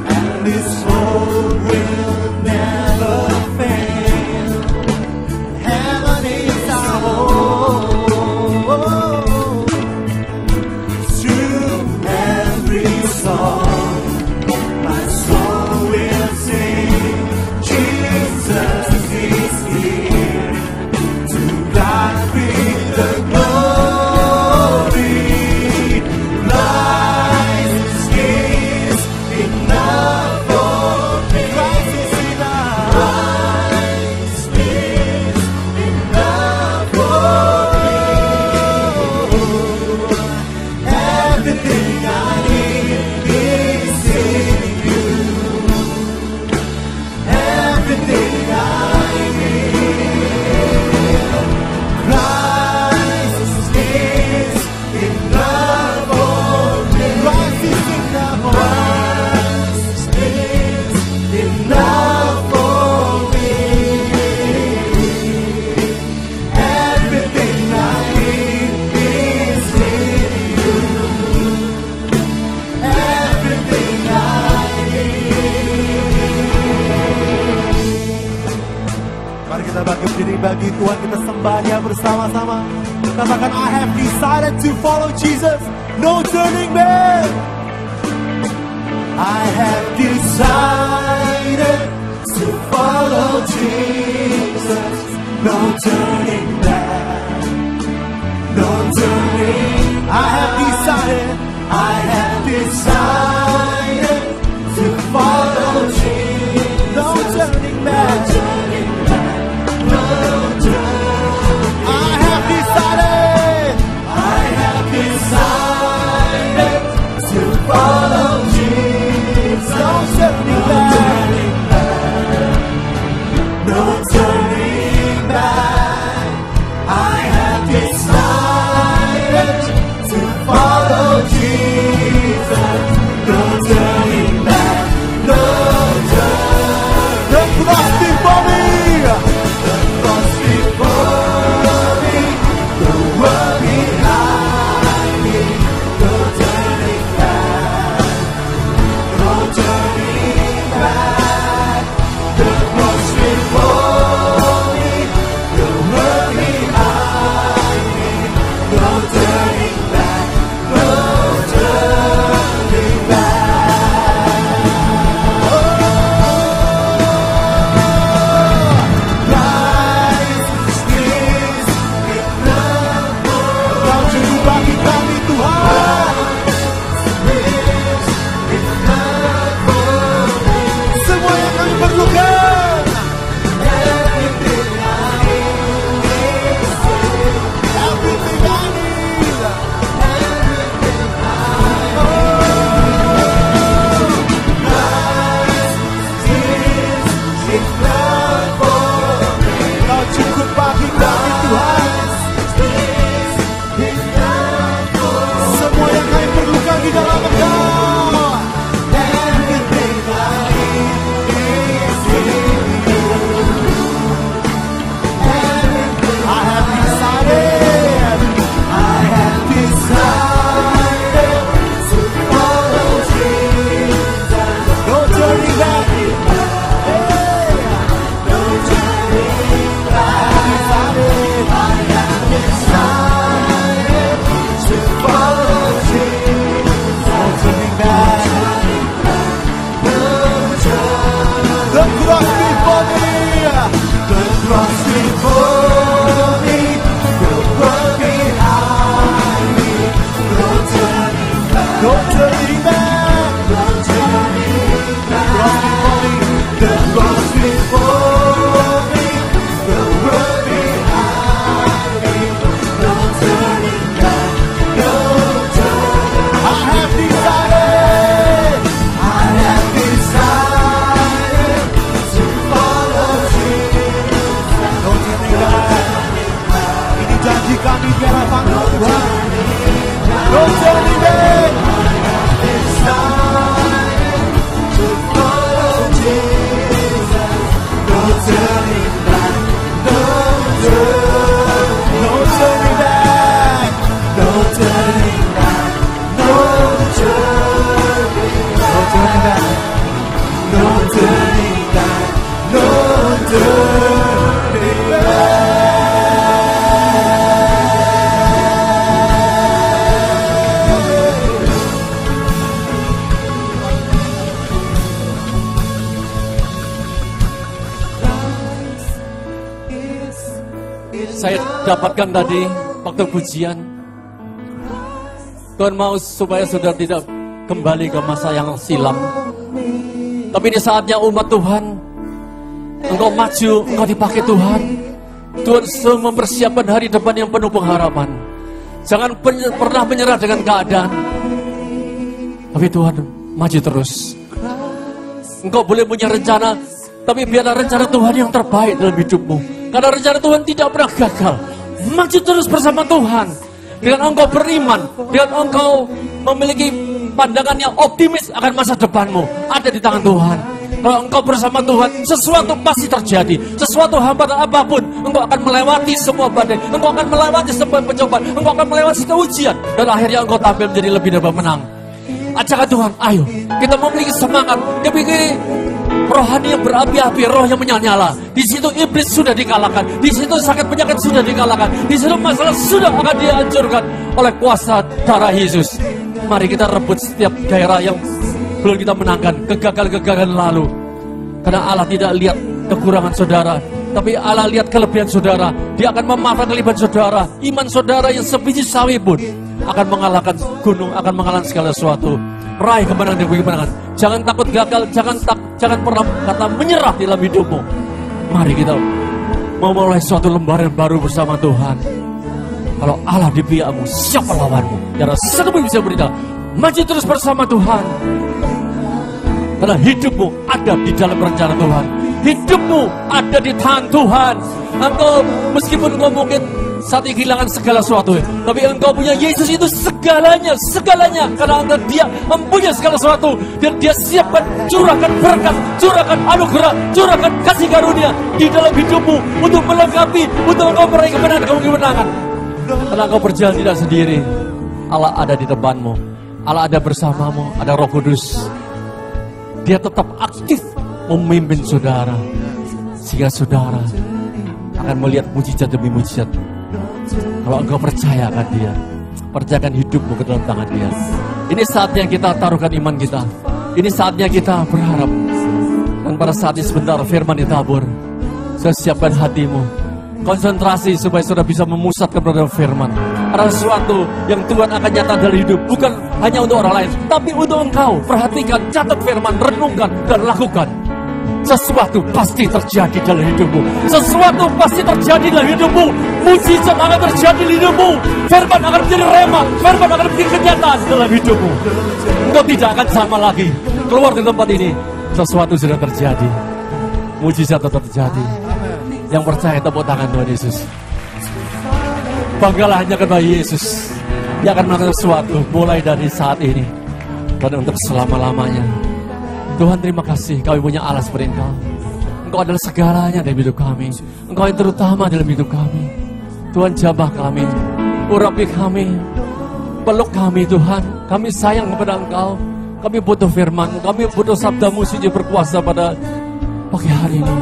And this hope will never fail. Heaven is our home. Through every song, my soul will sing. Jesus is here. To God be the glory. Christ is enough for me. Christ is enough. Christ is enough for me. Everything I need is in you. Everything I need. Christ is enough for me. Christ is enough. Christ is enough for me. Everything I need is in you. Everything I need. Mari kita bangkit diri bagi Tuhan, kita sembah Dia bersama-sama. Katakan, I have decided to follow Jesus, no turning back. I have decided to follow Jesus, no turning back. No turning. I have decided to follow Jesus, no turning back. I have decided to follow Jesus, no turning back. No turning back. I have decided to follow Jesus, no turning back. No turning. The cross before me. The cross before me. The world behind me. No turning back. No turning back. The cross before kami biarlah panggung Tuhan. No turning back. To follow Jesus. No turning back. No turning back. No turning back. No turning back. No turning back. No turning back. Saya dapatkan tadi waktu pujian, Tuhan mau supaya saudara tidak kembali ke masa yang silam. Tapi di saatnya umat Tuhan, engkau maju, engkau dipakai Tuhan. Tuhan selalu mempersiapkan hari depan yang penuh pengharapan. Jangan pernah menyerah dengan keadaan. Tapi Tuhan maju terus. Engkau boleh punya rencana, tapi biarlah rencana Tuhan yang terbaik dalam hidupmu. Karena rencana Tuhan tidak pernah gagal. Maju terus bersama Tuhan. Dengan engkau beriman, dengan engkau memiliki pandangan yang optimis akan masa depanmu, ada di tangan Tuhan. Kalau engkau bersama Tuhan, sesuatu pasti terjadi. Sesuatu hambatan apapun, engkau akan melewati semua badai. Engkau akan melewati semua pencobaan. Engkau akan melewati semua ujian. Dan akhirnya engkau tampil menjadi lebih dari pemenang. Ajakkan Tuhan, ayo kita memiliki semangat, memiliki rohani yang berapi-api, roh yang menyala-nyala. Di situ iblis sudah dikalahkan, di situ sakit penyakit sudah dikalahkan, di situ masalah sudah akan dihancurkan oleh kuasa darah Yesus. Mari kita rebut setiap daerah yang belum kita menangkan, kegagalan-kegagalan lalu. Karena Allah tidak lihat kekurangan saudara, tapi Allah lihat kelebihan saudara. Dia akan memaafkan kelebihan saudara. Iman saudara yang sebiji sawi pun akan mengalahkan gunung, akan mengalahkan segala sesuatu. Raih kemenangan demi kemenangan. Jangan takut gagal, jangan pernah kata menyerah dalam hidupmu. Mari kita memulai suatu lembaran baru bersama Tuhan. Kalau Allah di pihakmu, siapa lawanmu? Tiada satu pun bisa berita. Maju terus bersama Tuhan. Karena hidupmu ada di dalam rencana Tuhan. Hidupmu ada di tangan Tuhan. Engkau meskipun engkau mungkin saat ini kehilangan segala sesuatu, tapi engkau punya Yesus itu segalanya. Karena dia mempunyai segala sesuatu. Dan dia siapkan curahkan berkat, curahkan anugerah, curahkan kasih karunia di dalam hidupmu untuk melengkapi, untuk engkau meraih kemenangan. Karena engkau berjalan tidak sendiri. Allah ada di depanmu. Allah ada bersamamu. Ada Roh Kudus. Dia tetap aktif memimpin saudara. Sehingga saudara akan melihat mujizat demi mujizat. Kalau engkau percaya akan dia, percayakan hidupmu ke dalam tangan dia. Ini saatnya kita taruhkan iman kita. Ini saatnya kita berharap. Dan pada saat ini sebentar firman ditabur. Saya siapkan hatimu. Konsentrasi supaya saudara bisa memusatkan kepada firman. Ada sesuatu yang Tuhan akan nyata dalam hidup. Bukan hanya untuk orang lain, tapi untuk engkau. Perhatikan, catat firman, renungkan, dan lakukan. Sesuatu pasti terjadi dalam hidupmu. Sesuatu pasti terjadi dalam hidupmu. Mujizat akan terjadi di hidupmu. Firman akan menjadi rema. Firman akan menjadi kenyataan dalam hidupmu. Engkau tidak akan sama lagi. Keluar dari tempat ini, sesuatu sudah terjadi. Mujizat tetap terjadi. Yang percaya tepuk tangan Tuhan Yesus. Banggalah hanya kepada Yesus. Dia akan melakukan sesuatu mulai dari saat ini dan untuk selama-lamanya. Tuhan terima kasih kami punya Allah seperti Engkau. Engkau adalah segalanya dalam hidup kami. Engkau yang terutama dalam hidup kami. Tuhan jamah kami, urapi kami, peluk kami Tuhan. Kami sayang kepada Engkau. Kami butuh firman, kami butuh sabdamu suci berkuasa pada pagi hari ini.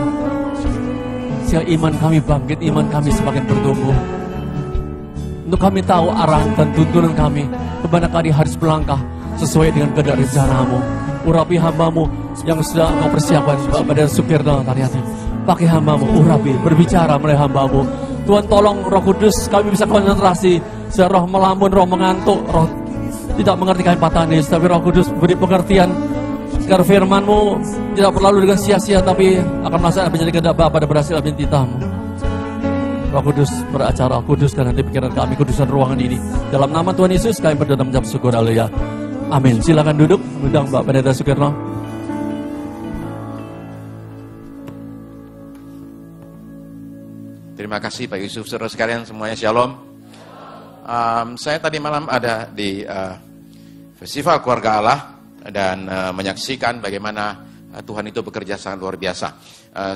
Sehingga iman kami bangkit, iman kami semakin bertumbuh. Untuk kami tahu arah dan tuntunan kami kemana kami harus melangkah sesuai dengan kehendak rencanamu. Urapi hambamu yang sudah engkau persiapkan pada supir dan Tariati. Pakai hambamu, urapi, berbicara melalui hambamu. Tuhan tolong Roh Kudus kami bisa konsentrasi. Roh melamun, roh mengantuk, roh tidak mengerti kami patanis. Tapi Roh Kudus beri pengertian agar firman-Mu tidak berlalu dengan sia-sia, tapi akan melaksanakan menjadi kehendak Bapa dan berhasil amin titahmu. Roh Kudus beracara, kuduskan hati pikiran kami, kuduskan ruangan ini. Dalam nama Tuhan Yesus kami berdoa dan mengucap syukur, haleluya. Amin. Silakan duduk, undang Mbak Pendeta Sukirno. Terima kasih Pak Yusuf, saudara sekalian semuanya shalom. Saya tadi malam ada di Festival Keluarga Allah dan menyaksikan bagaimana Tuhan itu bekerja sangat luar biasa.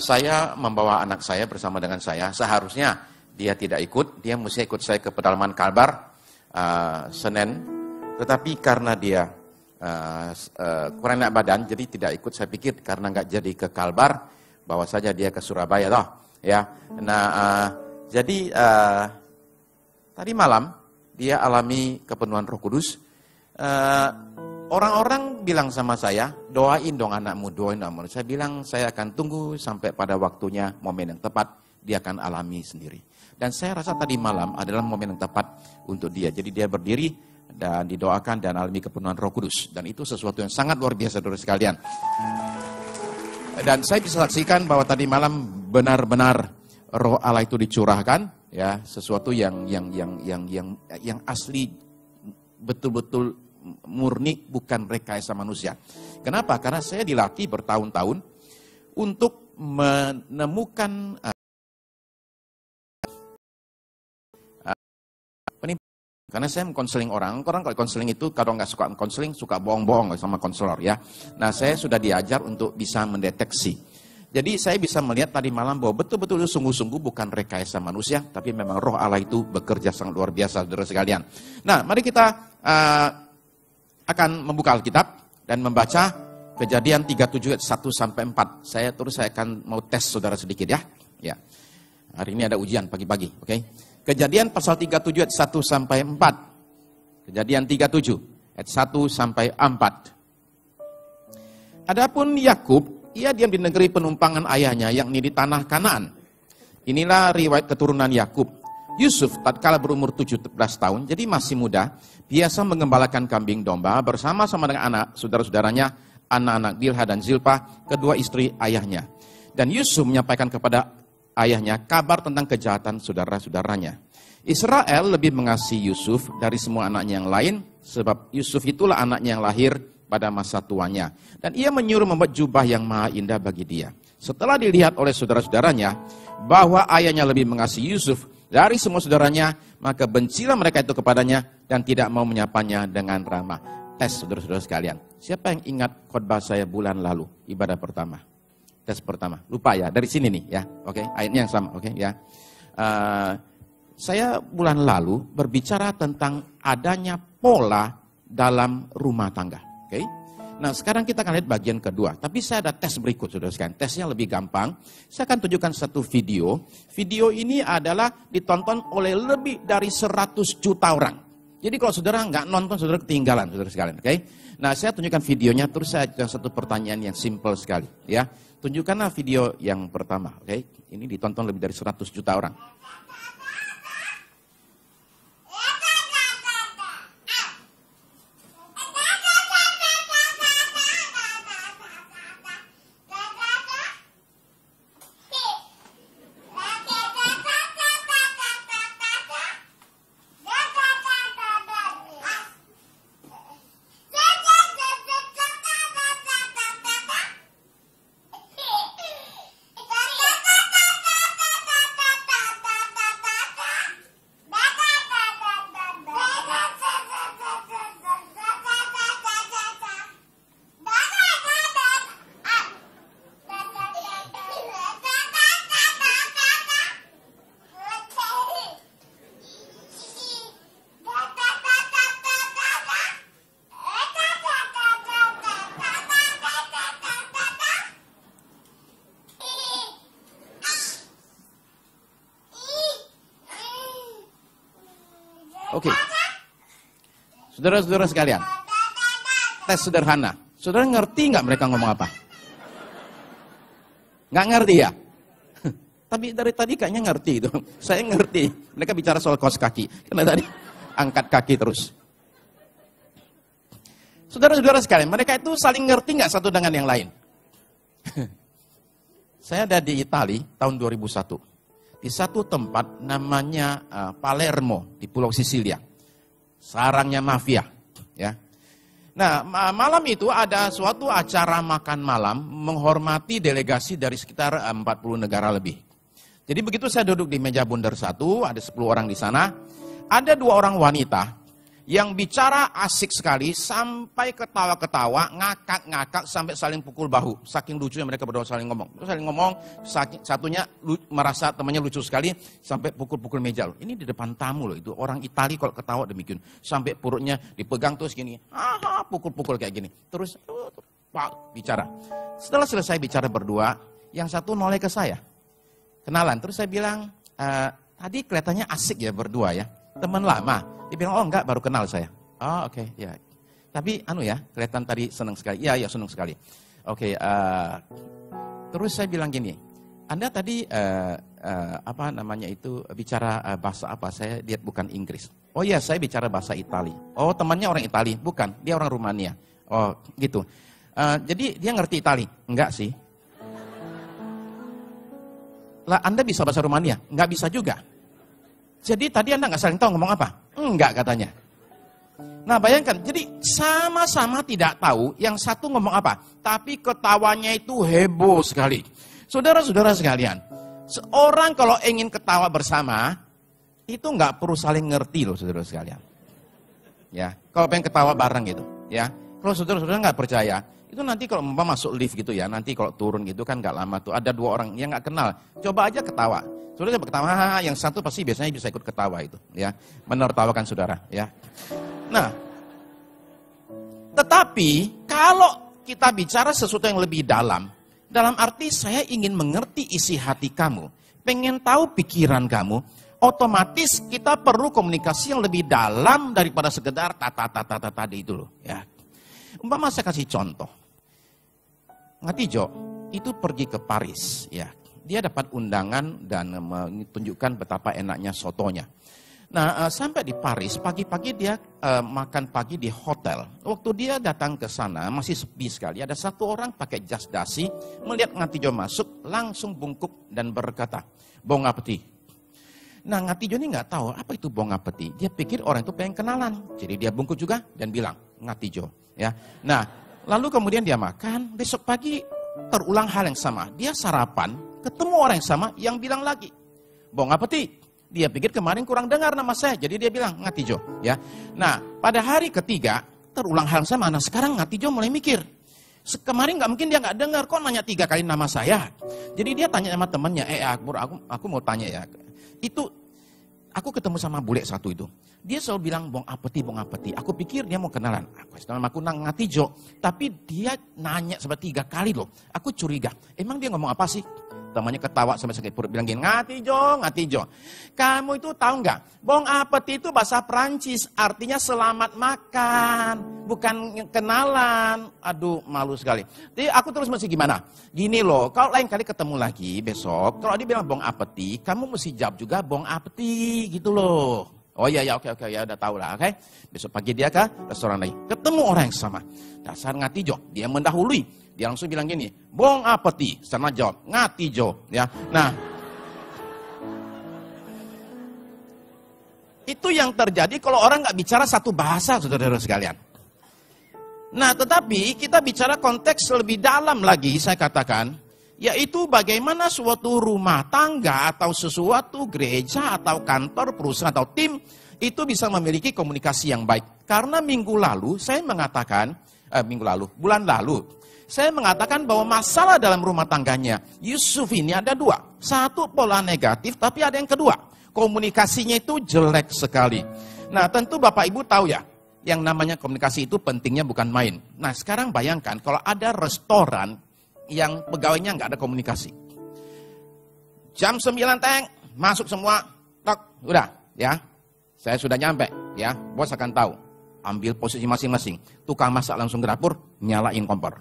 Saya membawa anak saya bersama dengan saya. Seharusnya dia tidak ikut, dia mesti ikut saya ke pedalaman Kalbar Senin. Tetapi karena dia kurang enak badan, jadi tidak ikut. Saya pikir karena nggak jadi ke Kalbar, bawa saja dia ke Surabaya toh. Ya, nah jadi tadi malam dia alami kepenuhan Roh Kudus. Orang-orang bilang sama saya, doain dong anakmu, doain anakmu. Saya bilang saya akan tunggu sampai pada waktunya, momen yang tepat, dia akan alami sendiri. Dan saya rasa tadi malam adalah momen yang tepat untuk dia. Jadi dia berdiri dan didoakan dan alami kepenuhan Roh Kudus. Dan itu sesuatu yang sangat luar biasa saudara sekalian. Dan saya bisa saksikan bahwa tadi malam benar-benar Roh Allah itu dicurahkan, ya, sesuatu yang asli, betul-betul murni, bukan rekayasa manusia. Kenapa? Karena saya dilatih bertahun-tahun untuk menemukan karena saya mengkonseling orang kalau konseling itu kalau nggak suka konseling, suka bohong-bohong sama konselor ya. Nah, saya sudah diajar untuk bisa mendeteksi. Jadi saya bisa melihat tadi malam bahwa betul-betul itu sungguh-sungguh bukan rekayasa manusia, tapi memang Roh Allah itu bekerja sangat luar biasa, saudara sekalian. Nah, mari kita akan membuka Alkitab dan membaca Kejadian 37 ayat 1 sampai 4. Saya akan mau tes saudara sedikit ya. Ya. Hari ini ada ujian pagi-pagi, oke? Kejadian pasal 37 ayat 1 sampai 4. Kejadian 37 ayat 1 sampai 4. Adapun Yakub, ia diam di negeri penumpangan ayahnya, yakni di tanah Kanaan. Inilah riwayat keturunan Yakub. Yusuf tatkala berumur 17 tahun, jadi masih muda, biasa mengembalakan kambing domba bersama-sama dengan anak saudara-saudaranya, anak-anak Bilha dan Zilpah, kedua istri ayahnya. Dan Yusuf menyampaikan kepada ayahnya kabar tentang kejahatan saudara-saudaranya. Israel lebih mengasihi Yusuf dari semua anaknya yang lain, sebab Yusuf itulah anaknya yang lahir pada masa tuanya. Dan ia menyuruh membuat jubah yang maha indah bagi dia. Setelah dilihat oleh saudara-saudaranya bahwa ayahnya lebih mengasihi Yusuf dari semua saudaranya, maka bencilah mereka itu kepadanya dan tidak mau menyapanya dengan ramah. Tes saudara-saudara sekalian. Siapa yang ingat khotbah saya bulan lalu, ibadah pertama? Tes pertama. Lupa ya, dari sini nih ya. Oke, ayatnya yang sama, oke ya. Saya bulan lalu berbicara tentang adanya pola dalam rumah tangga. Oke. Nah, sekarang kita akan lihat bagian kedua. Tapi saya ada tes berikut, saudara sekalian. Tesnya lebih gampang. Saya akan tunjukkan satu video. Video ini adalah ditonton oleh lebih dari 100 juta orang. Jadi kalau saudara nggak nonton, saudara ketinggalan, saudara sekalian. Oke. Nah, saya tunjukkan videonya, terus saya ajukan satu pertanyaan yang simple sekali. Ya, tunjukkanlah video yang pertama. Oke. Ini ditonton lebih dari 100 juta orang. Oke. Saudara-saudara sekalian, tes sederhana. Saudara ngerti nggak mereka ngomong apa? Nggak ngerti ya? Tapi dari tadi kayaknya ngerti itu. Saya ngerti. Mereka bicara soal kaos kaki. Karena tadi angkat kaki terus. Saudara-saudara sekalian, mereka itu saling ngerti nggak satu dengan yang lain? Saya ada di Italia tahun 2001. Di satu tempat namanya Palermo di Pulau Sisilia, sarangnya mafia. Ya. Nah, malam itu ada suatu acara makan malam menghormati delegasi dari sekitar 40 negara lebih. Jadi begitu saya duduk di meja bundar satu, ada 10 orang di sana. Ada 2 orang wanita yang bicara asik sekali sampai ketawa-ketawa, ngakak-ngakak sampai saling pukul bahu. Saking lucunya mereka berdua saling ngomong. Satunya merasa temannya lucu sekali sampai pukul-pukul meja loh. Ini di depan tamu loh, itu orang Itali kalau ketawa demikian. Sampai perutnya dipegang terus gini, pukul-pukul kayak gini. Terus bicara. Setelah selesai bicara berdua, yang satu noleh ke saya. Kenalan, terus saya bilang, tadi kelihatannya asik ya berdua ya. Teman lama. Dia bilang, oh enggak, baru kenal saya. Oh oke, ya. Tapi kelihatan tadi senang sekali. Iya, senang sekali. Oke, terus saya bilang gini, Anda tadi bicara bahasa apa? Saya lihat bukan Inggris. Oh iya, saya bicara bahasa Itali. Oh, temannya orang Itali? Bukan, dia orang Rumania. Oh, gitu. Jadi dia ngerti Itali? Enggak sih. Lah, Anda bisa bahasa Rumania? Enggak bisa juga. Jadi tadi Anda nggak saling tahu ngomong apa? Enggak katanya. Nah bayangkan, jadi sama-sama tidak tahu yang satu ngomong apa. Tapi ketawanya itu heboh sekali. Saudara-saudara sekalian, seorang kalau ingin ketawa bersama, itu nggak perlu saling ngerti loh saudara sekalian. Ya, kalau pengen ketawa bareng gitu. Ya, kalau saudara-saudara nggak percaya, itu nanti kalau masuk lift gitu ya, nanti kalau turun gitu kan nggak lama tuh, ada 2 orang yang nggak kenal. Coba aja ketawa. Saudara ketawa, yang satu pasti biasanya bisa ikut ketawa itu, ya, menertawakan saudara, ya. Nah, tetapi kalau kita bicara sesuatu yang lebih dalam arti saya ingin mengerti isi hati kamu, pengen tahu pikiran kamu, otomatis kita perlu komunikasi yang lebih dalam daripada sekedar tata tadi itu loh, ya. Umpama saya kasih contoh, Ngatijo itu pergi ke Paris, ya. Dia dapat undangan dan menunjukkan betapa enaknya sotonya. Nah, sampai di Paris, pagi-pagi dia makan pagi di hotel. Waktu dia datang ke sana, masih sepi sekali. Ada 1 orang pakai jas dasi, melihat Ngatijo masuk, langsung bungkuk dan berkata, bon appétit. Nah, Ngatijo ini nggak tahu apa itu bon appétit. Dia pikir orang itu pengen kenalan. Jadi dia bungkuk juga dan bilang, Ngatijo. Ya. Nah, lalu kemudian dia makan, besok pagi terulang hal yang sama. Dia sarapan, ketemu orang yang sama yang bilang lagi, bon appétit. Dia pikir kemarin kurang dengar nama saya, jadi dia bilang Ngatijo, ya. Nah, pada hari ketiga terulang hal yang sama. Nah, sekarang Ngatijo mulai mikir, kemarin nggak mungkin dia nggak dengar, kok nanya 3 kali nama saya. Jadi dia tanya sama temannya, aku mau tanya ya. Itu aku ketemu sama bule satu itu. Dia selalu bilang bon appétit, bon appétit. Aku pikir dia mau kenalan. Aku Ngatijo, tapi dia nanya sampai 3 kali loh. Aku curiga. Emang dia ngomong apa sih? Temannya ketawa sampai sakit perut, bilang gini, Ngatijo, kamu itu tahu nggak? Bon appétit itu bahasa Prancis, artinya selamat makan, bukan kenalan. Aduh, malu sekali. Jadi aku terus mesti gimana? Gini loh, kalau lain kali ketemu lagi besok, kalau dia bilang bon appétit, kamu mesti jawab juga bon appétit gitu loh. Oh iya, oke, ya udah tahu lah, oke. Besok pagi dia ke restoran lagi, ketemu orang yang sama. Dasar Ngatijo, dia mendahului. Dia langsung bilang gini, bon appétit. Sana jawab, Ngatijo. Ya. Nah, itu yang terjadi kalau orang nggak bicara satu bahasa, saudara-saudara sekalian. Nah, tetapi kita bicara konteks lebih dalam lagi, saya katakan, yaitu bagaimana suatu rumah tangga atau sesuatu gereja atau kantor, perusahaan atau tim, itu bisa memiliki komunikasi yang baik. Karena bulan lalu, saya mengatakan bahwa masalah dalam rumah tangganya Yusuf ini ada 2. Satu, pola negatif, tapi ada yang kedua, komunikasinya itu jelek sekali. Nah, tentu Bapak Ibu tahu ya, yang namanya komunikasi itu pentingnya bukan main. Nah, sekarang bayangkan kalau ada restoran yang pegawainya nggak ada komunikasi. Jam 9 masuk semua, udah ya, saya sudah nyampe ya, bos akan tahu. Ambil posisi masing-masing, tukang masak langsung ke dapur, nyalain kompor.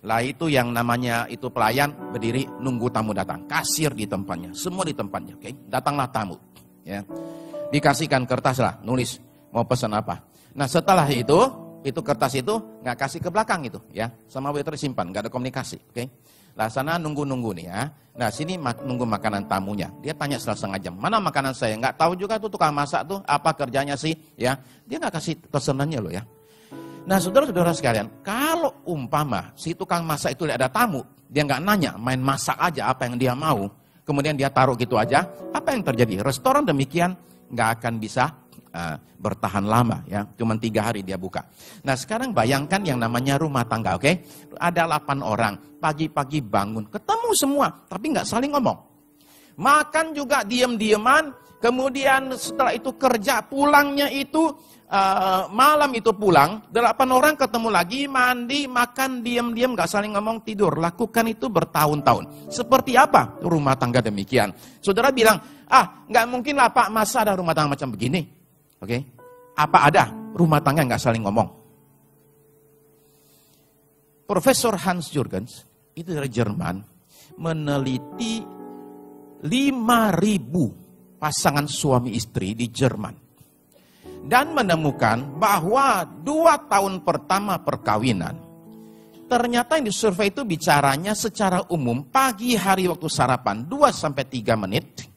Lah itu yang namanya itu pelayan berdiri nunggu tamu datang, kasir di tempatnya, semua di tempatnya, oke? Datanglah tamu, ya. Dikasihkan kertas lah, nulis mau pesan apa. Nah setelah itu kertas itu nggak kasih ke belakang itu, ya, sama waiter simpan, nggak ada komunikasi, oke? Lah sana nunggu nih ya. Nah sini nunggu makanan tamunya. Dia tanya setelah 1/2 jam, mana makanan saya? Nggak tahu juga tuh tukang masak tuh apa kerjanya sih, ya? Dia nggak kasih pesanannya loh ya. Nah saudara-saudara sekalian, kalau umpama si tukang masak itu ada tamu, dia nggak nanya, main masak aja apa yang dia mau, kemudian dia taruh gitu aja, apa yang terjadi? Restoran demikian nggak akan bisa bertahan lama ya, cuma 3 hari dia buka. Nah sekarang bayangkan yang namanya rumah tangga, oke? Ada 8 orang, pagi-pagi bangun, ketemu semua, tapi nggak saling ngomong. Makan juga diam-diaman, kemudian setelah itu kerja, pulangnya itu malam itu pulang, 8 orang ketemu lagi, mandi, makan, diam-diam, nggak saling ngomong, tidur. Lakukan itu bertahun-tahun. Seperti apa rumah tangga demikian? Saudara bilang, nggak mungkin lah Pak, masa ada rumah tangga macam begini? Oke, apa ada rumah tangga nggak saling ngomong? Profesor Hans Jürgens, itu dari Jerman, meneliti 5.000 pasangan suami istri di Jerman. Dan menemukan bahwa 2 tahun pertama perkawinan, ternyata yang disurvei itu bicaranya secara umum, pagi hari waktu sarapan 2-3 menit,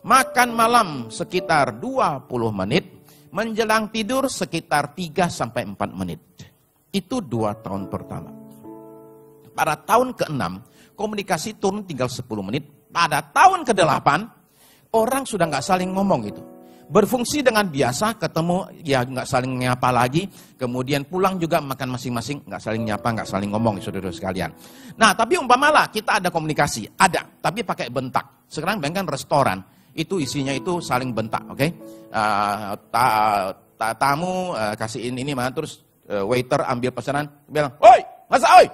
makan malam sekitar 20 menit, menjelang tidur sekitar 3-4 menit. Itu 2 tahun pertama. Pada tahun ke-6, komunikasi turun tinggal 10 menit. Pada tahun ke-8, orang sudah nggak saling ngomong itu. Berfungsi dengan biasa, ketemu ya nggak saling nyapa lagi. Kemudian pulang juga makan masing-masing, nggak saling nyapa, nggak saling ngomong, saudara sekalian. Nah, tapi umpamalah kita ada komunikasi, ada, tapi pakai bentak. Sekarang bayangkan restoran, itu isinya itu saling bentak, oke? Tamu kasihin ini mana, terus waiter ambil pesanan, bilang, "Oi, masak, oi!"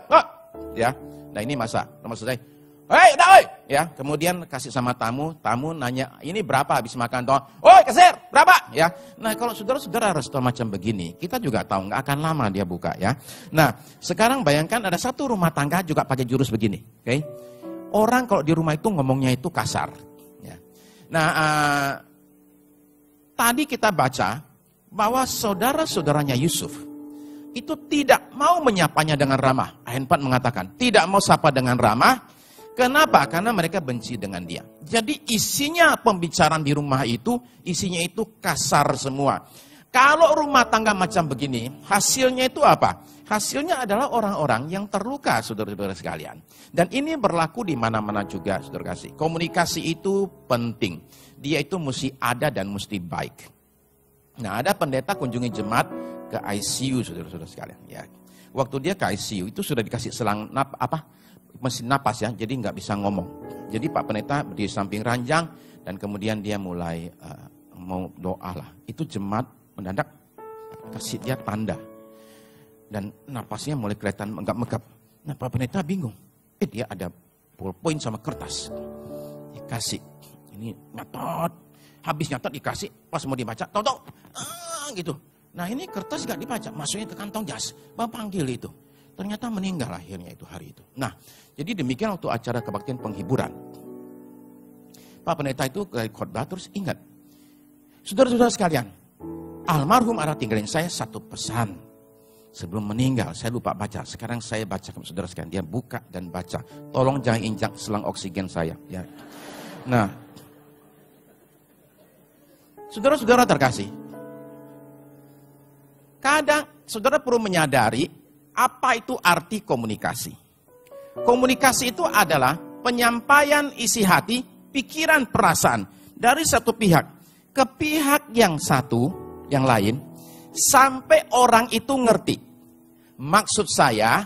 Ya, nah ini masak, maksud saya, "Hei, udah, oi!" Ya, kemudian kasih sama tamu nanya, "Ini berapa habis makan toh?" "Oi, kasir, berapa?" Ya, nah kalau saudara-saudara restoran macam begini, kita juga tahu nggak akan lama dia buka ya. Nah, sekarang bayangkan ada satu rumah tangga juga pakai jurus begini, oke? Orang kalau di rumah itu ngomongnya itu kasar. Ya. Nah, tadi kita baca bahwa saudara-saudaranya Yusuf itu tidak mau menyapanya dengan ramah. Ayat 4 mengatakan, tidak mau sapa dengan ramah. Kenapa? Karena mereka benci dengan dia. Jadi isinya pembicaraan di rumah itu, isinya itu kasar semua. Kalau rumah tangga macam begini, hasilnya itu apa? Hasilnya adalah orang-orang yang terluka, saudara-saudara sekalian. Dan ini berlaku di mana-mana juga, saudara kasih. Komunikasi itu penting. Dia itu mesti ada dan mesti baik. Nah, ada pendeta kunjungi jemaat ke ICU, saudara-saudara sekalian. Ya. Waktu dia ke ICU itu sudah dikasih selang mesin napas ya, jadi nggak bisa ngomong. Jadi Pak Pendeta di samping ranjang dan kemudian dia mulai mau doa lah. Itu jemaat mendadak kasih dia tanda dan napasnya mulai kelihatan megap-megap. Nah Pak Pendeta bingung. Dia ada ballpoint sama kertas. Dikasih. Ini nyatot. Habis nyatot dikasih. Pas mau dibaca, tau-tau. Gitu. Nah ini kertas nggak dibaca. Masuknya ke kantong jas. Bapak panggil itu. Ternyata meninggal akhirnya itu hari itu. Nah, jadi demikian waktu acara kebaktian penghiburan. Pak Pendeta itu ke khotbah terus ingat. Saudara-saudara sekalian, almarhum ada tinggalin saya satu pesan. Sebelum meninggal, saya lupa baca. Sekarang saya baca ke saudara sekalian. Dia buka dan baca. Tolong jangan injak selang oksigen saya. Ya. Nah, saudara-saudara terkasih. Kadang saudara perlu menyadari apa itu arti komunikasi? Komunikasi itu adalah penyampaian isi hati, pikiran, perasaan dari satu pihak ke pihak yang satu, yang lain, sampai orang itu ngerti. Maksud saya,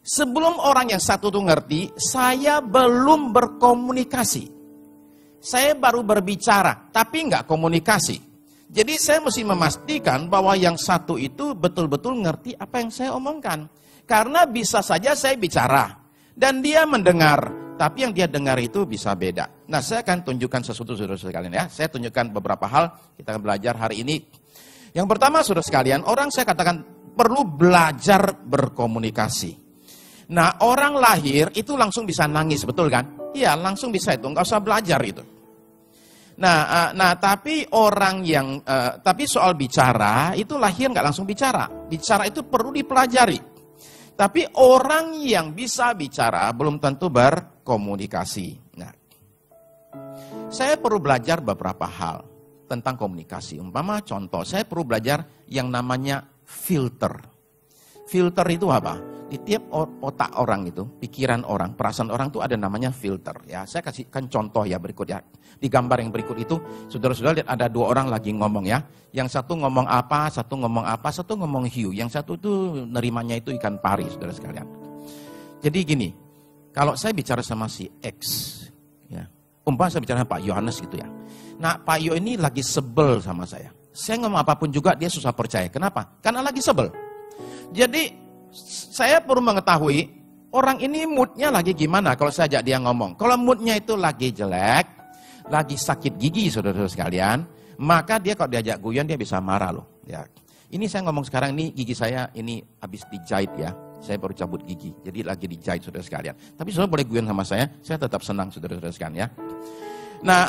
sebelum orang yang satu itu ngerti, saya belum berkomunikasi. Saya baru berbicara, tapi nggak komunikasi. Jadi saya mesti memastikan bahwa yang satu itu betul-betul ngerti apa yang saya omongkan. Karena bisa saja saya bicara dan dia mendengar, tapi yang dia dengar itu bisa beda. Nah, saya akan tunjukkan sesuatu saudara sekalian ya. Saya tunjukkan beberapa hal kita akan belajar hari ini. Yang pertama saudara sekalian, orang saya katakan perlu belajar berkomunikasi. Nah, orang lahir itu langsung bisa nangis, betul kan? Iya, langsung bisa itu, nggak usah belajar itu. Nah, tapi orang yang, tapi soal bicara itu lahir nggak langsung bicara. Bicara itu perlu dipelajari. Tapi orang yang bisa bicara belum tentu berkomunikasi. Nah, saya perlu belajar beberapa hal tentang komunikasi. Umpama contoh, saya perlu belajar yang namanya filter. Filter itu apa? di tiap otak orang itu, pikiran orang, perasaan orang itu ada namanya filter. Ya, saya kasihkan contoh ya berikut ya. Di gambar yang berikut itu, saudara-saudara lihat ada dua orang lagi ngomong ya. Yang satu ngomong apa, satu ngomong hiu. Yang satu tuh nerimanya itu ikan pari, saudara sekalian. Jadi gini, kalau saya bicara sama si X, ya, umpama saya bicara sama Pak Yohanes gitu ya. Nah, Pak Yo ini lagi sebel sama saya. Saya ngomong apapun juga dia susah percaya. Kenapa? Karena lagi sebel. Jadi saya perlu mengetahui orang ini moodnya lagi gimana kalau saya ajak dia ngomong. Kalau moodnya itu lagi jelek, lagi sakit gigi saudara-saudara sekalian, maka dia kalau diajak guyon dia bisa marah loh. Ya. Ini saya ngomong sekarang ini gigi saya ini habis dijahit ya. Saya baru cabut gigi, jadi lagi dijahit saudara sekalian. Tapi saudara boleh guyon sama saya tetap senang saudara-saudara sekalian ya. Nah,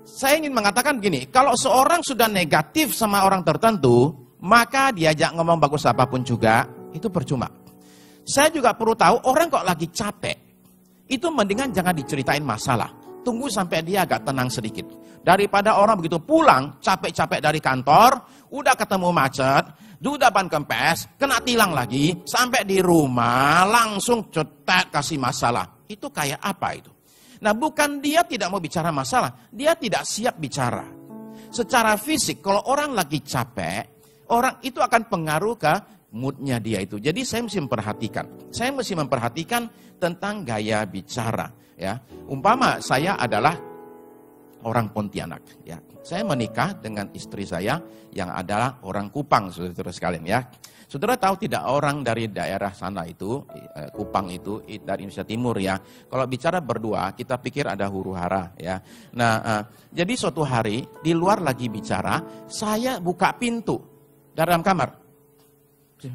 saya ingin mengatakan gini, kalau seorang sudah negatif sama orang tertentu, maka diajak ngomong bagus apapun juga, itu percuma. Saya juga perlu tahu orang kok lagi capek, itu mendingan jangan diceritain masalah. Tunggu sampai dia agak tenang sedikit. Daripada orang begitu pulang, capek-capek dari kantor, udah ketemu macet, udah ban kempes, kena tilang lagi, sampai di rumah langsung cetek kasih masalah. Itu kayak apa itu? Nah, bukan dia tidak mau bicara masalah, dia tidak siap bicara. Secara fisik, kalau orang lagi capek, orang itu akan pengaruh ke moodnya dia itu. Jadi saya mesti memperhatikan. Saya mesti memperhatikan tentang gaya bicara. Ya, umpama saya adalah orang Pontianak. Ya, saya menikah dengan istri saya yang adalah orang Kupang, saudara-saudara sekalian. Ya, saudara tahu tidak orang dari daerah sana itu, Kupang itu dari Indonesia Timur ya. Kalau bicara berdua, kita pikir ada huru hara ya. Nah, jadi suatu hari di luar lagi bicara, saya buka pintu dalam kamar.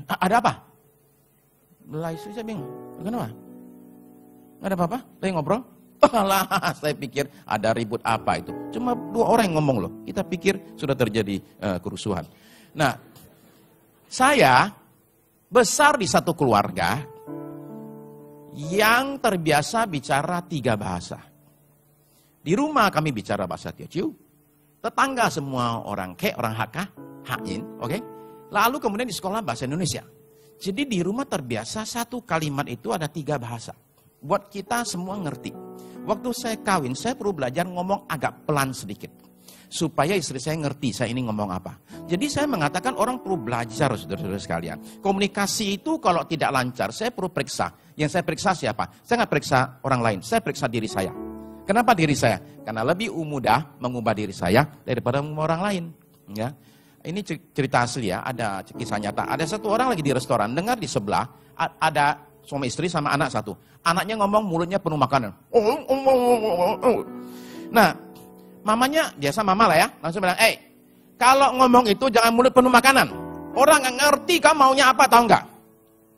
Ada apa? Belah istri saya bingung. Kenapa? Nggak ada apa-apa? Lagi ngobrol? Alah, saya pikir ada ribut apa itu. Cuma dua orang yang ngomong loh. Kita pikir sudah terjadi kerusuhan. Nah, saya besar di satu keluarga yang terbiasa bicara 3 bahasa. Di rumah kami bicara bahasa Teochew. Tetangga semua orang Ke, orang Hakka, Hain, oke? Lalu kemudian di sekolah bahasa Indonesia. Jadi di rumah terbiasa satu kalimat itu ada 3 bahasa. Buat kita semua ngerti. Waktu saya kawin, saya perlu belajar ngomong agak pelan sedikit. Supaya istri saya ngerti saya ini ngomong apa. Jadi saya mengatakan orang perlu belajar, saudara-saudara sekalian. Komunikasi itu kalau tidak lancar, saya perlu periksa. Yang saya periksa siapa? Saya nggak periksa orang lain, saya periksa diri saya. Kenapa diri saya? Karena lebih mudah mengubah diri saya daripada mengubah orang lain. Ya. Ini cerita asli ya, ada kisah nyata. Ada satu orang lagi di restoran, dengar di sebelah ada suami istri sama anak satu. Anaknya ngomong mulutnya penuh makanan. Nah, mamanya, biasa mama lah ya, langsung bilang, kalau ngomong itu jangan mulut penuh makanan. Orang nggak ngerti kamu maunya apa, tahu nggak?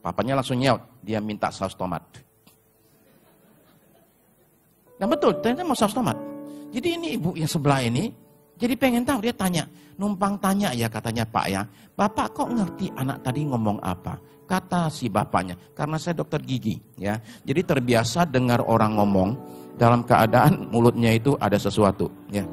Papanya langsung nyaut, dia minta saus tomat. Nah betul, ternyata mau saus tomat. Jadi ini ibu yang sebelah ini, jadi pengen tahu, dia tanya, numpang tanya ya katanya Pak ya, Bapak kok ngerti anak tadi ngomong apa? Kata si bapaknya, karena saya dokter gigi ya. Jadi terbiasa dengar orang ngomong dalam keadaan mulutnya itu ada sesuatu ya.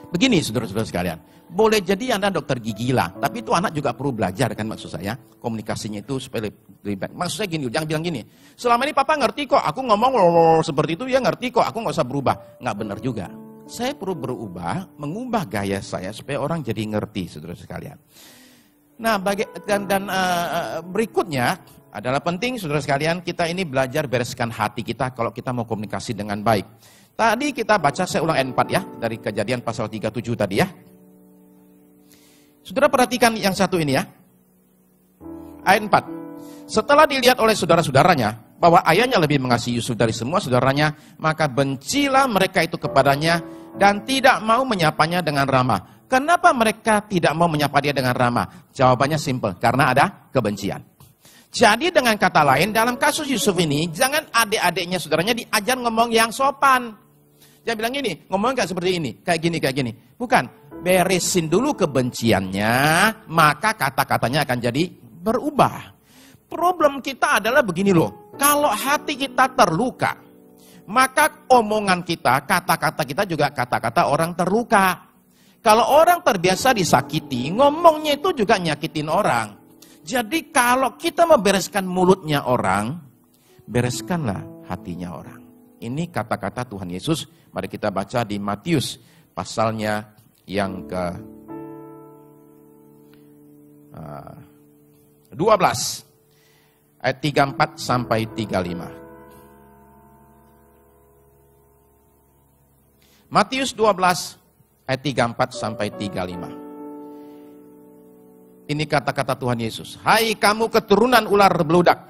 Begini saudara-saudara sekalian, boleh jadi Anda dokter gigi lah, tapi itu anak juga perlu belajar kan maksud saya. Komunikasinya itu supaya lebih baik. Maksud saya gini, jangan bilang gini, selama ini papa ngerti kok, aku ngomong seperti itu, ya ngerti kok, aku nggak usah berubah. Nggak benar juga. Saya perlu berubah, mengubah gaya saya supaya orang jadi ngerti saudara sekalian. Nah, berikutnya adalah penting saudara sekalian, kita ini belajar bereskan hati kita kalau kita mau komunikasi dengan baik. Tadi kita baca, saya ulang ayat 4 ya, dari Kejadian pasal 37 tadi ya. Saudara perhatikan yang satu ini ya. Ayat 4. Setelah dilihat oleh saudara-saudaranya bahwa ayahnya lebih mengasihi Yusuf dari semua saudaranya, maka bencilah mereka itu kepadanya dan tidak mau menyapanya dengan ramah. Kenapa mereka tidak mau menyapa dia dengan ramah? Jawabannya simpel, karena ada kebencian. Jadi dengan kata lain, dalam kasus Yusuf ini, jangan adik-adiknya, saudaranya diajar ngomong yang sopan. Jangan bilang gini, ngomong gak seperti ini, kayak gini. Bukan, beresin dulu kebenciannya, maka kata-katanya akan jadi berubah. Problem kita adalah begini loh, kalau hati kita terluka, maka omongan kita, kata-kata kita juga kata-kata orang terluka. Kalau orang terbiasa disakiti, ngomongnya itu juga nyakitin orang. Jadi kalau kita membereskan mulutnya orang, bereskanlah hatinya orang. Ini kata-kata Tuhan Yesus. Mari kita baca di Matius pasalnya yang ke 12 ayat 34 sampai 35. Matius 12 ayat 34 sampai 35. Ini kata-kata Tuhan Yesus. Hai kamu keturunan ular beludak,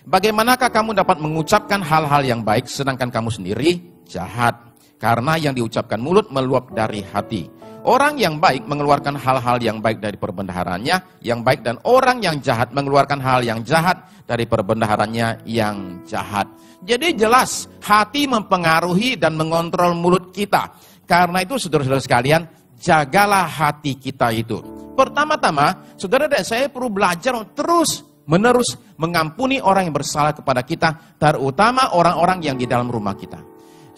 bagaimanakah kamu dapat mengucapkan hal-hal yang baik sedangkan kamu sendiri jahat? Karena yang diucapkan mulut meluap dari hati. Orang yang baik mengeluarkan hal-hal yang baik dari perbendaharanya yang baik, dan orang yang jahat mengeluarkan hal yang jahat dari perbendaharanya yang jahat. Jadi jelas hati mempengaruhi dan mengontrol mulut kita. Karena itu saudara-saudara sekalian, jagalah hati kita itu. Pertama-tama, saudara dan saya perlu belajar terus menerus mengampuni orang yang bersalah kepada kita, terutama orang-orang yang di dalam rumah kita.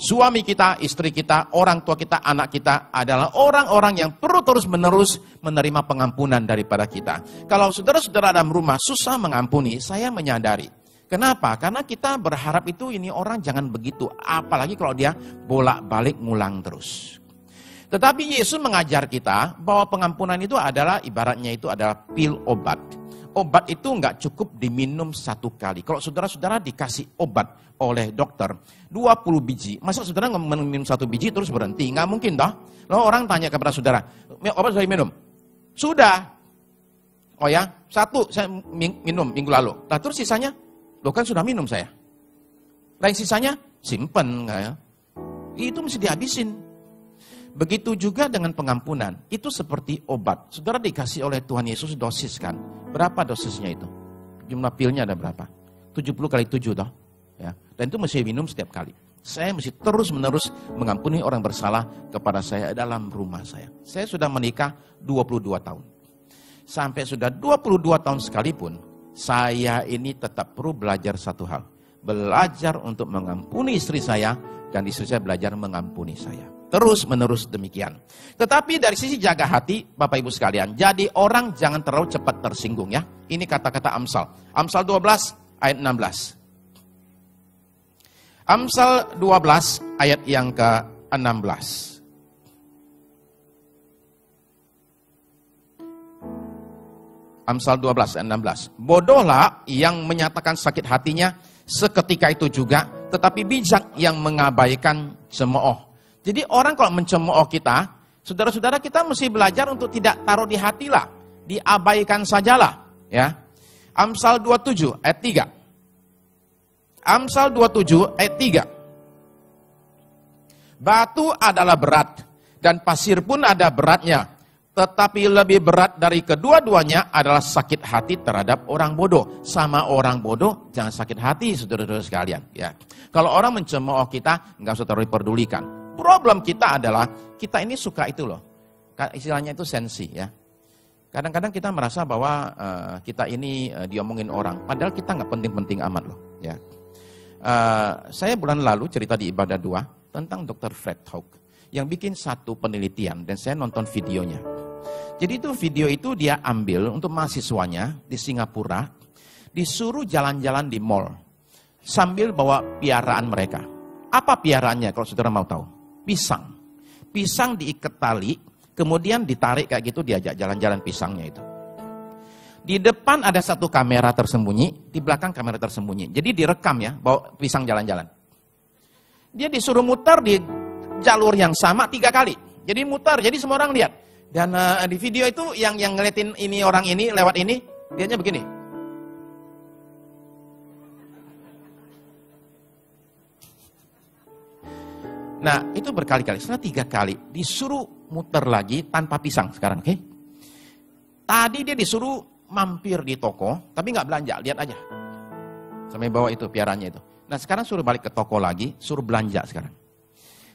Suami kita, istri kita, orang tua kita, anak kita adalah orang-orang yang perlu terus-menerus menerima pengampunan daripada kita. Kalau saudara-saudara dalam rumah susah mengampuni, saya menyadari. Kenapa? Karena kita berharap itu ini orang jangan begitu, apalagi kalau dia bolak-balik ngulang terus. Tetapi Yesus mengajar kita bahwa pengampunan itu adalah ibaratnya itu adalah pil obat. Obat itu nggak cukup diminum satu kali. Kalau saudara-saudara dikasih obat oleh dokter 20 biji, masa saudara minum satu biji terus berhenti? Nggak mungkin toh. Lalu orang tanya kepada saudara, obat sudah minum? Sudah. Oh ya, satu saya minum minggu lalu. Nah terus sisanya? Loh kan sudah minum saya. Lain sisanya? Simpen. Ya? Itu mesti dihabisin. Begitu juga dengan pengampunan, itu seperti obat. Saudara dikasih oleh Tuhan Yesus dosis kan? Berapa dosisnya itu? Jumlah pilnya ada berapa? 70 kali 7 toh. Ya. Dan itu mesti minum setiap kali. Saya mesti terus-menerus mengampuni orang bersalah kepada saya dalam rumah saya. Saya sudah menikah 22 tahun. Sampai sudah 22 tahun sekalipun, saya ini tetap perlu belajar satu hal. Belajar untuk mengampuni istri saya, dan istri saya belajar mengampuni saya. Terus menerus demikian. Tetapi dari sisi jaga hati, Bapak Ibu sekalian, jadi orang jangan terlalu cepat tersinggung ya. Ini kata-kata Amsal. Amsal 12 ayat 16. Amsal 12 ayat yang ke-16. Amsal 12 ayat 16. Bodohlah yang menyatakan sakit hatinya seketika itu juga, tetapi bijak yang mengabaikan cemooh. Jadi orang kalau mencemooh kita, saudara-saudara kita mesti belajar untuk tidak taruh di hati lah, diabaikan sajalah, ya. Amsal 27 ayat 3. Amsal 27 ayat 3. Batu adalah berat dan pasir pun ada beratnya, tetapi lebih berat dari kedua-duanya adalah sakit hati terhadap orang bodoh. Sama orang bodoh jangan sakit hati, saudara-saudara sekalian, ya. Kalau orang mencemooh kita, enggak usah terlalu diperdulikan. Problem kita adalah, kita ini suka itu loh, istilahnya itu sensi ya. Kadang-kadang kita merasa bahwa kita ini diomongin orang, padahal kita nggak penting-penting amat loh. Ya. Saya bulan lalu cerita di Ibadah 2 tentang Dr. Fred Hawk yang bikin satu penelitian dan saya nonton videonya. Jadi itu video itu dia ambil untuk mahasiswanya di Singapura, disuruh jalan-jalan di mall sambil bawa piaraan mereka. Apa piaraannya kalau saudara mau tahu? Pisang. Pisang diikat tali, kemudian ditarik kayak gitu, diajak jalan-jalan pisangnya itu. Di depan ada satu kamera tersembunyi, di belakang kamera tersembunyi. Jadi direkam ya, bawa pisang jalan-jalan. Dia disuruh muter di jalur yang sama 3 kali. Jadi muter, jadi semua orang lihat. Dan di video itu yang ngeliatin ini orang ini lewat ini, dianya begini. Nah, itu berkali-kali, setelah 3 kali, disuruh muter lagi tanpa pisang sekarang, oke? Tadi dia disuruh mampir di toko, tapi nggak belanja, lihat aja. Sampai bawa itu piarannya itu. Nah, sekarang suruh balik ke toko lagi, suruh belanja sekarang.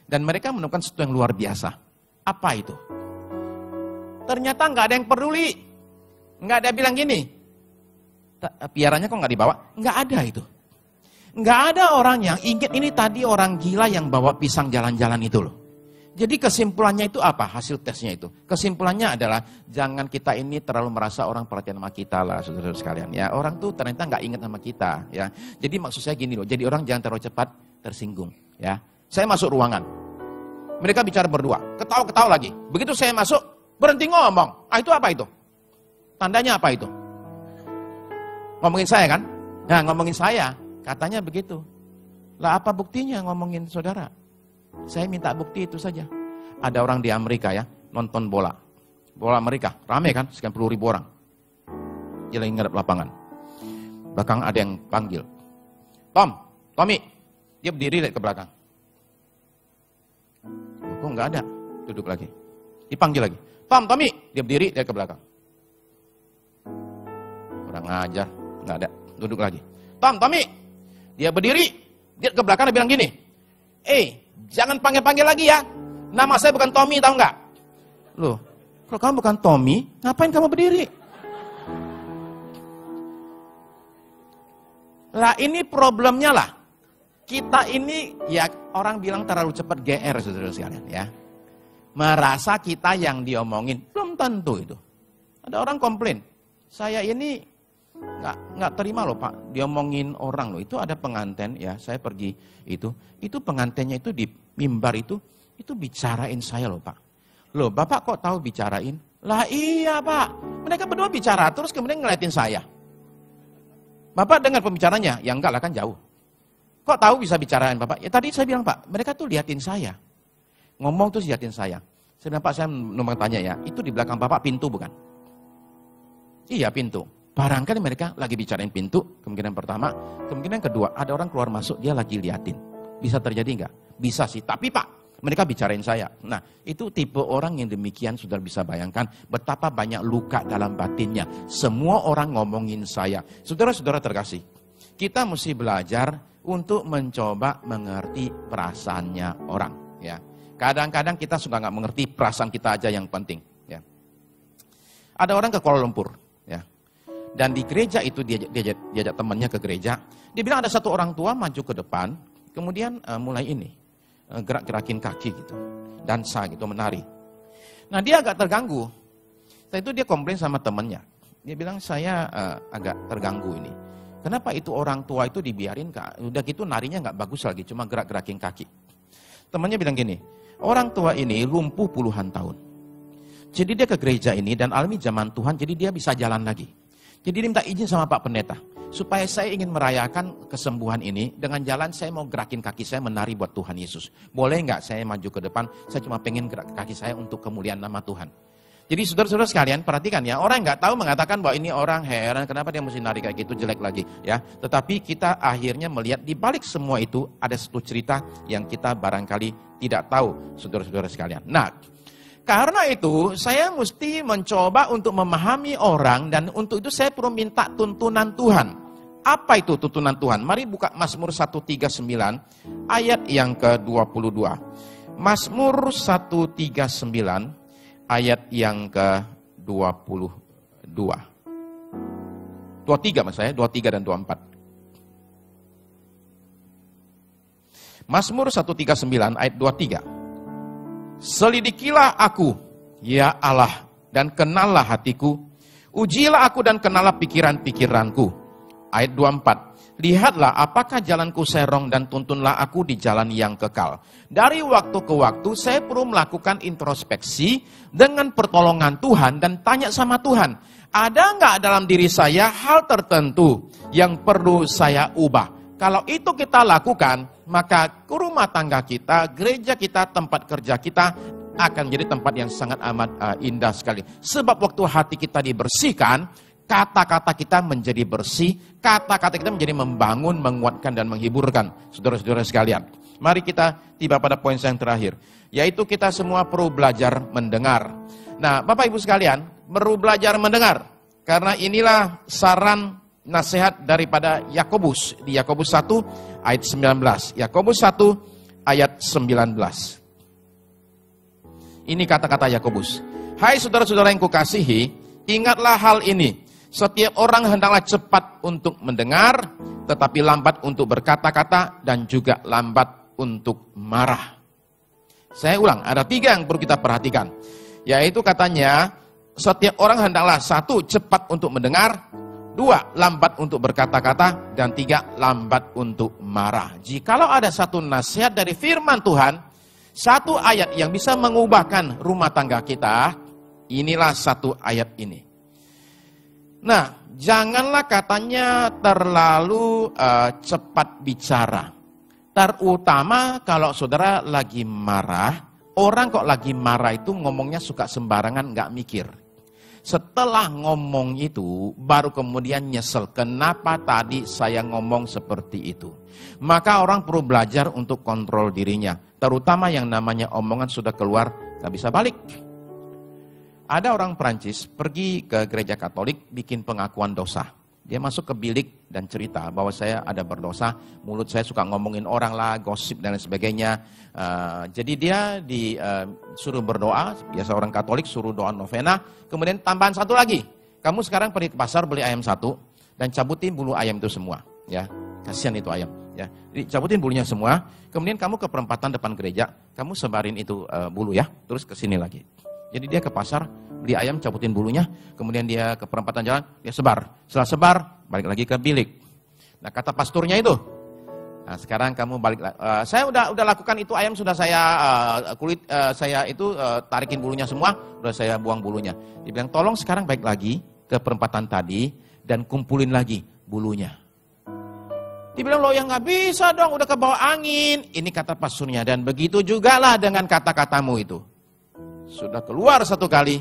Dan mereka menemukan sesuatu yang luar biasa. Apa itu? Ternyata nggak ada yang peduli. Nggak ada bilang gini, piarannya kok nggak dibawa? Nggak ada itu. Nggak ada orang yang ingat ini tadi orang gila yang bawa pisang jalan-jalan itu loh. Jadi kesimpulannya itu apa? Hasil tesnya itu. Kesimpulannya adalah jangan kita ini terlalu merasa orang perhatian sama kita lah, saudara-saudara sekalian. Ya, orang tuh ternyata nggak ingat sama kita. Ya, jadi maksud saya gini loh. Jadi orang jangan terlalu cepat tersinggung. Ya, saya masuk ruangan, mereka bicara berdua, ketawa-ketawa lagi. Begitu saya masuk, berhenti ngomong. Ah, itu apa itu? Tandanya apa itu? Ngomongin saya kan? Nah, ngomongin saya, katanya begitu. Lah apa buktinya ngomongin saudara? Saya minta bukti itu saja. Ada orang di Amerika ya, nonton bola. Bola Amerika, rame kan, sekian puluh ribu orang. Dia lagi ngadep lapangan. Belakang ada yang panggil. Tommy. Dia berdiri lihat ke belakang. Kok nggak ada? Duduk lagi. Dipanggil lagi. Tommy. Dia berdiri lihat ke belakang. Kurang ajar, nggak ada. Duduk lagi. Tommy. Dia berdiri, dia ke belakang, dia bilang gini. Jangan panggil-panggil lagi ya. Nama saya bukan Tommy, tahu nggak? Loh, kalau kamu bukan Tommy, ngapain kamu berdiri? Lah ini problemnya lah. Kita ini, ya orang bilang terlalu cepat GR, saudara sekalian ya. Merasa kita yang diomongin, belum tentu itu. Ada orang komplain, saya ini nggak terima loh Pak, diomongin orang loh. Itu ada pengantin ya, saya pergi itu pengantinnya itu di mimbar itu bicarain saya loh Pak. Loh Bapak kok tahu bicarain? Lah iya Pak, mereka berdua bicara terus kemudian ngeliatin saya. Bapak dengar pembicaranya? Ya enggak lah kan jauh. Kok tahu bisa bicarain Bapak? Ya tadi saya bilang Pak, mereka tuh liatin saya. Ngomong terus liatin saya. Saya bilang Pak, saya numpang tanya ya, itu di belakang Bapak pintu bukan? Iya pintu. Barangkali mereka lagi bicarain pintu, kemungkinan pertama. Kemungkinan kedua, ada orang keluar masuk, dia lagi liatin. Bisa terjadi enggak? Bisa sih, tapi Pak, mereka bicarain saya. Nah, itu tipe orang yang demikian, sudah bisa bayangkan betapa banyak luka dalam batinnya. Semua orang ngomongin saya. Saudara-saudara terkasih, kita mesti belajar untuk mencoba mengerti perasaannya orang. Ya, kadang-kadang kita suka nggak mengerti perasaan kita aja yang penting. Ya, ada orang ke Kuala Lumpur. Dan di gereja itu diajak temannya ke gereja. Dia bilang ada satu orang tua maju ke depan, kemudian mulai gerak-gerakin kaki gitu, dansa gitu, menari. Nah dia agak terganggu. Setelah itu dia komplain sama temannya. Dia bilang saya agak terganggu ini. Kenapa itu orang tua itu dibiarin? Udah gitu narinya nggak bagus lagi, cuma gerak-gerakin kaki. Temannya bilang gini, orang tua ini lumpuh puluhan tahun. Jadi dia ke gereja ini dan alami zaman Tuhan, jadi dia bisa jalan lagi. Jadi dia minta izin sama Pak Pendeta, supaya saya ingin merayakan kesembuhan ini, dengan jalan saya mau gerakin kaki saya menari buat Tuhan Yesus. Boleh nggak saya maju ke depan, saya cuma pengen gerak kaki saya untuk kemuliaan nama Tuhan. Jadi saudara-saudara sekalian, perhatikan ya, orang nggak tahu mengatakan bahwa ini orang heran, kenapa dia mesti nari kayak gitu, jelek lagi. Ya, tetapi kita akhirnya melihat di balik semua itu, ada satu cerita yang kita barangkali tidak tahu, saudara-saudara sekalian. Nah, karena itu, saya mesti mencoba untuk memahami orang dan untuk itu saya perlu minta tuntunan Tuhan. Apa itu tuntunan Tuhan? Mari buka Mazmur 139 ayat yang ke-22. Mazmur 139 ayat yang ke-22. 23 maksud saya, 23 dan 24. Mazmur 139 ayat 23. Selidikilah aku, ya Allah, dan kenallah hatiku. Ujilah aku dan kenallah pikiran-pikiranku. Ayat 24. Lihatlah apakah jalanku serong dan tuntunlah aku di jalan yang kekal. Dari waktu ke waktu saya perlu melakukan introspeksi dengan pertolongan Tuhan dan tanya sama Tuhan. Ada nggak dalam diri saya hal tertentu yang perlu saya ubah? Kalau itu kita lakukan, maka rumah tangga kita, gereja kita, tempat kerja kita akan jadi tempat yang sangat amat indah sekali. Sebab waktu hati kita dibersihkan, kata-kata kita menjadi bersih, kata-kata kita menjadi membangun, menguatkan, dan menghiburkan. Saudara-saudara sekalian, mari kita tiba pada poin yang terakhir, yaitu kita semua perlu belajar mendengar. Nah, Bapak Ibu sekalian, perlu belajar mendengar, karena inilah saran nasihat daripada Yakobus di Yakobus 1 ayat 19. Yakobus 1 ayat 19. Ini kata-kata Yakobus. Hai saudara-saudara yang kukasihi, ingatlah hal ini. Setiap orang hendaklah cepat untuk mendengar, tetapi lambat untuk berkata-kata dan juga lambat untuk marah. Saya ulang, ada 3 yang perlu kita perhatikan. Yaitu katanya, setiap orang hendaklah 1, cepat untuk mendengar, 2, lambat untuk berkata-kata, dan 3, lambat untuk marah. Jikalau ada satu nasihat dari firman Tuhan, satu ayat yang bisa mengubahkan rumah tangga kita, inilah satu ayat ini. Nah, janganlah katanya terlalu cepat bicara. Terutama kalau saudara lagi marah, orang kok lagi marah itu ngomongnya suka sembarangan, nggak mikir. Setelah ngomong itu, baru kemudian nyesel. Kenapa tadi saya ngomong seperti itu? Maka orang perlu belajar untuk kontrol dirinya. Terutama yang namanya omongan sudah keluar, nggak bisa balik. Ada orang Perancis pergi ke gereja Katolik, bikin pengakuan dosa. Dia masuk ke bilik dan cerita bahwa saya ada berdosa, mulut saya suka ngomongin orang lah, gosip dan lain sebagainya. Jadi dia disuruh berdoa, biasa orang Katolik suruh doa novena, kemudian tambahan satu lagi. Kamu sekarang pergi ke pasar beli ayam 1 dan cabutin bulu ayam itu semua, ya. Kasihan itu ayam, ya. Jadi cabutin bulunya semua, kemudian kamu ke perempatan depan gereja, kamu sebarin itu bulu ya, terus ke sini lagi. Jadi dia ke pasar, beli ayam, cabutin bulunya, kemudian dia ke perempatan jalan, dia sebar. Setelah sebar, balik lagi ke bilik. Nah, kata pasturnya itu, nah sekarang kamu balik, saya udah lakukan itu, ayam sudah saya tarikin bulunya semua, udah saya buang bulunya. Dia bilang, tolong sekarang balik lagi ke perempatan tadi dan kumpulin lagi bulunya. Dia bilang, lo yang nggak bisa dong, udah ke bawah angin. Ini kata pasturnya, dan begitu juga lah dengan kata-katamu itu. Sudah keluar satu kali,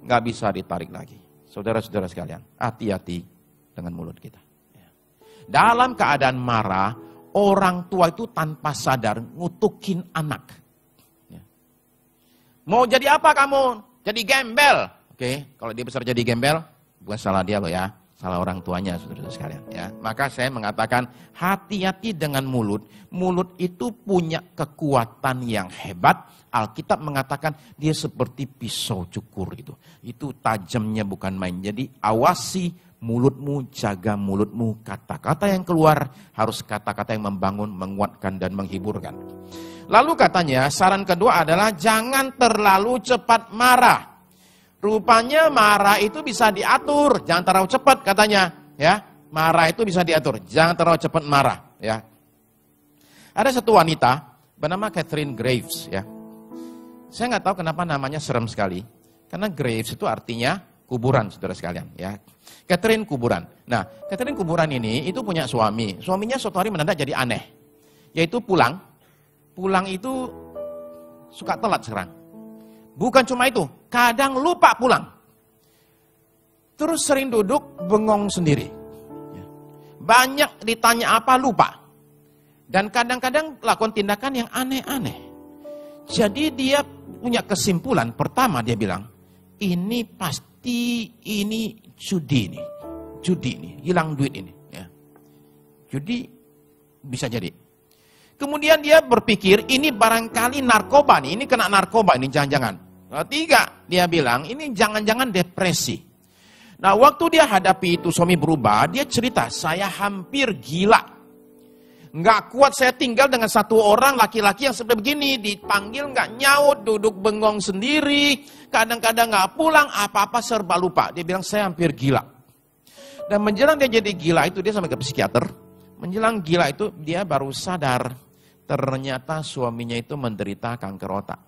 nggak bisa ditarik lagi. Saudara-saudara sekalian, hati-hati dengan mulut kita. Dalam keadaan marah, orang tua itu tanpa sadar ngutukin anak. Mau jadi apa kamu? Jadi gembel. Oke, kalau dia besar jadi gembel, bukan salah dia loh ya, salah orang tuanya, saudara-saudara sekalian. Ya, maka saya mengatakan hati-hati dengan mulut. Mulut itu punya kekuatan yang hebat. Alkitab mengatakan dia seperti pisau cukur gitu. Itu tajamnya bukan main. Jadi awasi mulutmu, jaga mulutmu. Kata-kata yang keluar harus kata-kata yang membangun, menguatkan dan menghiburkan. Lalu katanya saran kedua adalah jangan terlalu cepat marah. Rupanya marah itu bisa diatur, jangan terlalu cepat katanya, ya. Marah itu bisa diatur, jangan terlalu cepat marah, ya. Ada satu wanita bernama Catherine Graves, ya. Saya nggak tahu kenapa namanya serem sekali. Karena Graves itu artinya kuburan, saudara sekalian. Ya, Catherine kuburan. Nah, Catherine kuburan ini itu punya suami. Suaminya suatu hari mendadak jadi aneh. Yaitu pulang itu suka telat sekarang. Bukan cuma itu, kadang lupa pulang. Terus sering duduk bengong sendiri. Banyak ditanya apa lupa. Dan kadang-kadang lakukan tindakan yang aneh-aneh. Jadi dia punya kesimpulan, pertama dia bilang, ini pasti ini judi nih, hilang duit ini. Ya. Judi bisa jadi. Kemudian dia berpikir, ini barangkali narkoba nih, ini kena narkoba ini jangan-jangan. Ketiga, dia bilang, ini jangan-jangan depresi. Nah, waktu dia hadapi itu suami berubah, dia cerita, saya hampir gila. Nggak kuat saya tinggal dengan satu orang laki-laki yang seperti begini, dipanggil nggak nyaut, duduk bengong sendiri, kadang-kadang nggak pulang, apa-apa serba lupa. Dia bilang saya hampir gila. Dan menjelang dia jadi gila itu dia sampai ke psikiater. Menjelang gila itu dia baru sadar ternyata suaminya itu menderita kanker otak.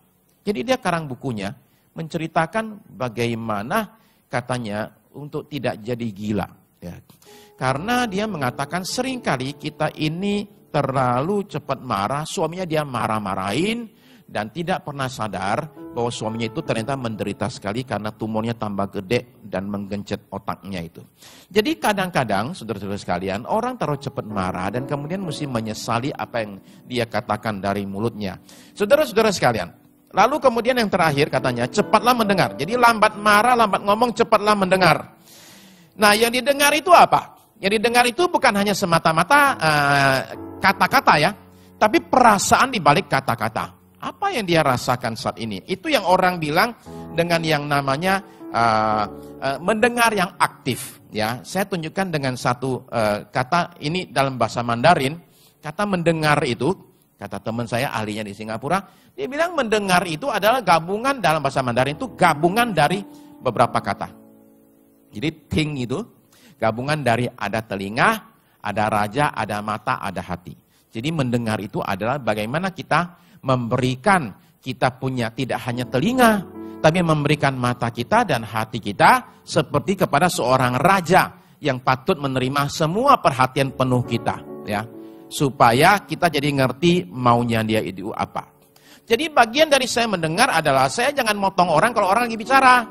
Jadi dia karang bukunya menceritakan bagaimana katanya untuk tidak jadi gila. Ya. Karena dia mengatakan seringkali kita ini terlalu cepat marah, suaminya dia marah-marahin dan tidak pernah sadar bahwa suaminya itu ternyata menderita sekali karena tumornya tambah gede dan menggencet otaknya itu. Jadi kadang-kadang saudara-saudara sekalian orang terlalu cepat marah dan kemudian mesti menyesali apa yang dia katakan dari mulutnya. Saudara-saudara sekalian, lalu kemudian yang terakhir katanya cepatlah mendengar. Jadi lambat marah, lambat ngomong, cepatlah mendengar. Nah yang didengar itu apa? Yang didengar itu bukan hanya semata-mata kata-kata ya, tapi perasaan di balik kata-kata. Apa yang dia rasakan saat ini? Itu yang orang bilang dengan yang namanya mendengar yang aktif. Ya, saya tunjukkan dengan satu kata ini dalam bahasa Mandarin. Kata mendengar itu Kata teman saya ahlinya di Singapura, dia bilang mendengar itu adalah gabungan dalam bahasa Mandarin itu gabungan dari beberapa kata. Jadi ting itu gabungan dari ada telinga, ada raja, ada mata, ada hati. Jadi mendengar itu adalah bagaimana kita memberikan, kita punya tidak hanya telinga, tapi memberikan mata kita dan hati kita seperti kepada seorang raja yang patut menerima semua perhatian penuh kita, ya. Supaya kita jadi ngerti maunya dia itu apa. Jadi bagian dari saya mendengar adalah saya jangan motong orang kalau orang lagi bicara.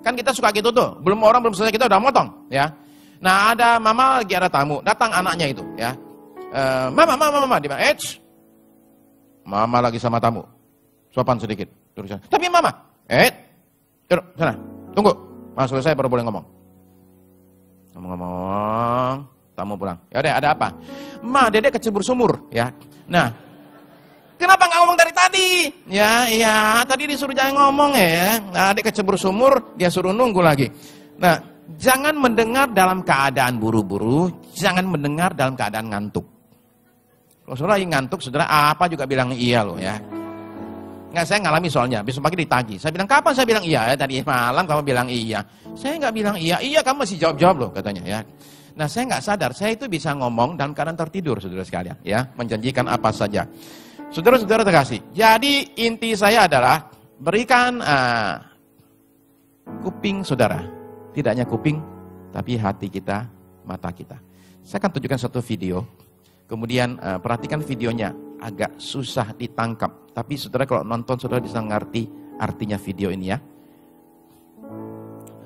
Kan kita suka gitu tuh, orang belum selesai kita udah motong, ya. Nah ada mama lagi ada tamu, datang anaknya itu, ya. Mama, dia bilang, mama lagi sama tamu, sopan sedikit. Terus, tapi mama, sana, tunggu, mas selesai baru boleh ngomong. Ngomong, tamu pulang. Ya udah, ada apa? Ma, dedek kecebur sumur, ya. Nah, kenapa nggak ngomong dari tadi? Ya, tadi disuruh jangan ngomong ya. Nah, dedek kecebur sumur, dia suruh nunggu lagi. Nah, jangan mendengar dalam keadaan buru-buru, jangan mendengar dalam keadaan ngantuk. Kalau saudara ngantuk, saudara apa juga bilang iya loh ya. Nggak, saya ngalami soalnya, besok pagi ditagih. Saya bilang, kapan saya bilang iya? Tadi malam kamu bilang iya. Saya nggak bilang iya kamu masih jawab-jawab loh katanya ya. Nah saya nggak sadar, saya itu bisa ngomong dalam keadaan tertidur saudara sekalian. Ya, menjanjikan apa saja. Saudara-saudara terkasih, jadi inti saya adalah berikan kuping saudara. Tidak hanya kuping, tapi hati kita, mata kita. Saya akan tunjukkan satu video. Kemudian perhatikan videonya, agak susah ditangkap. Tapi saudara kalau nonton, saudara bisa ngerti artinya video ini ya.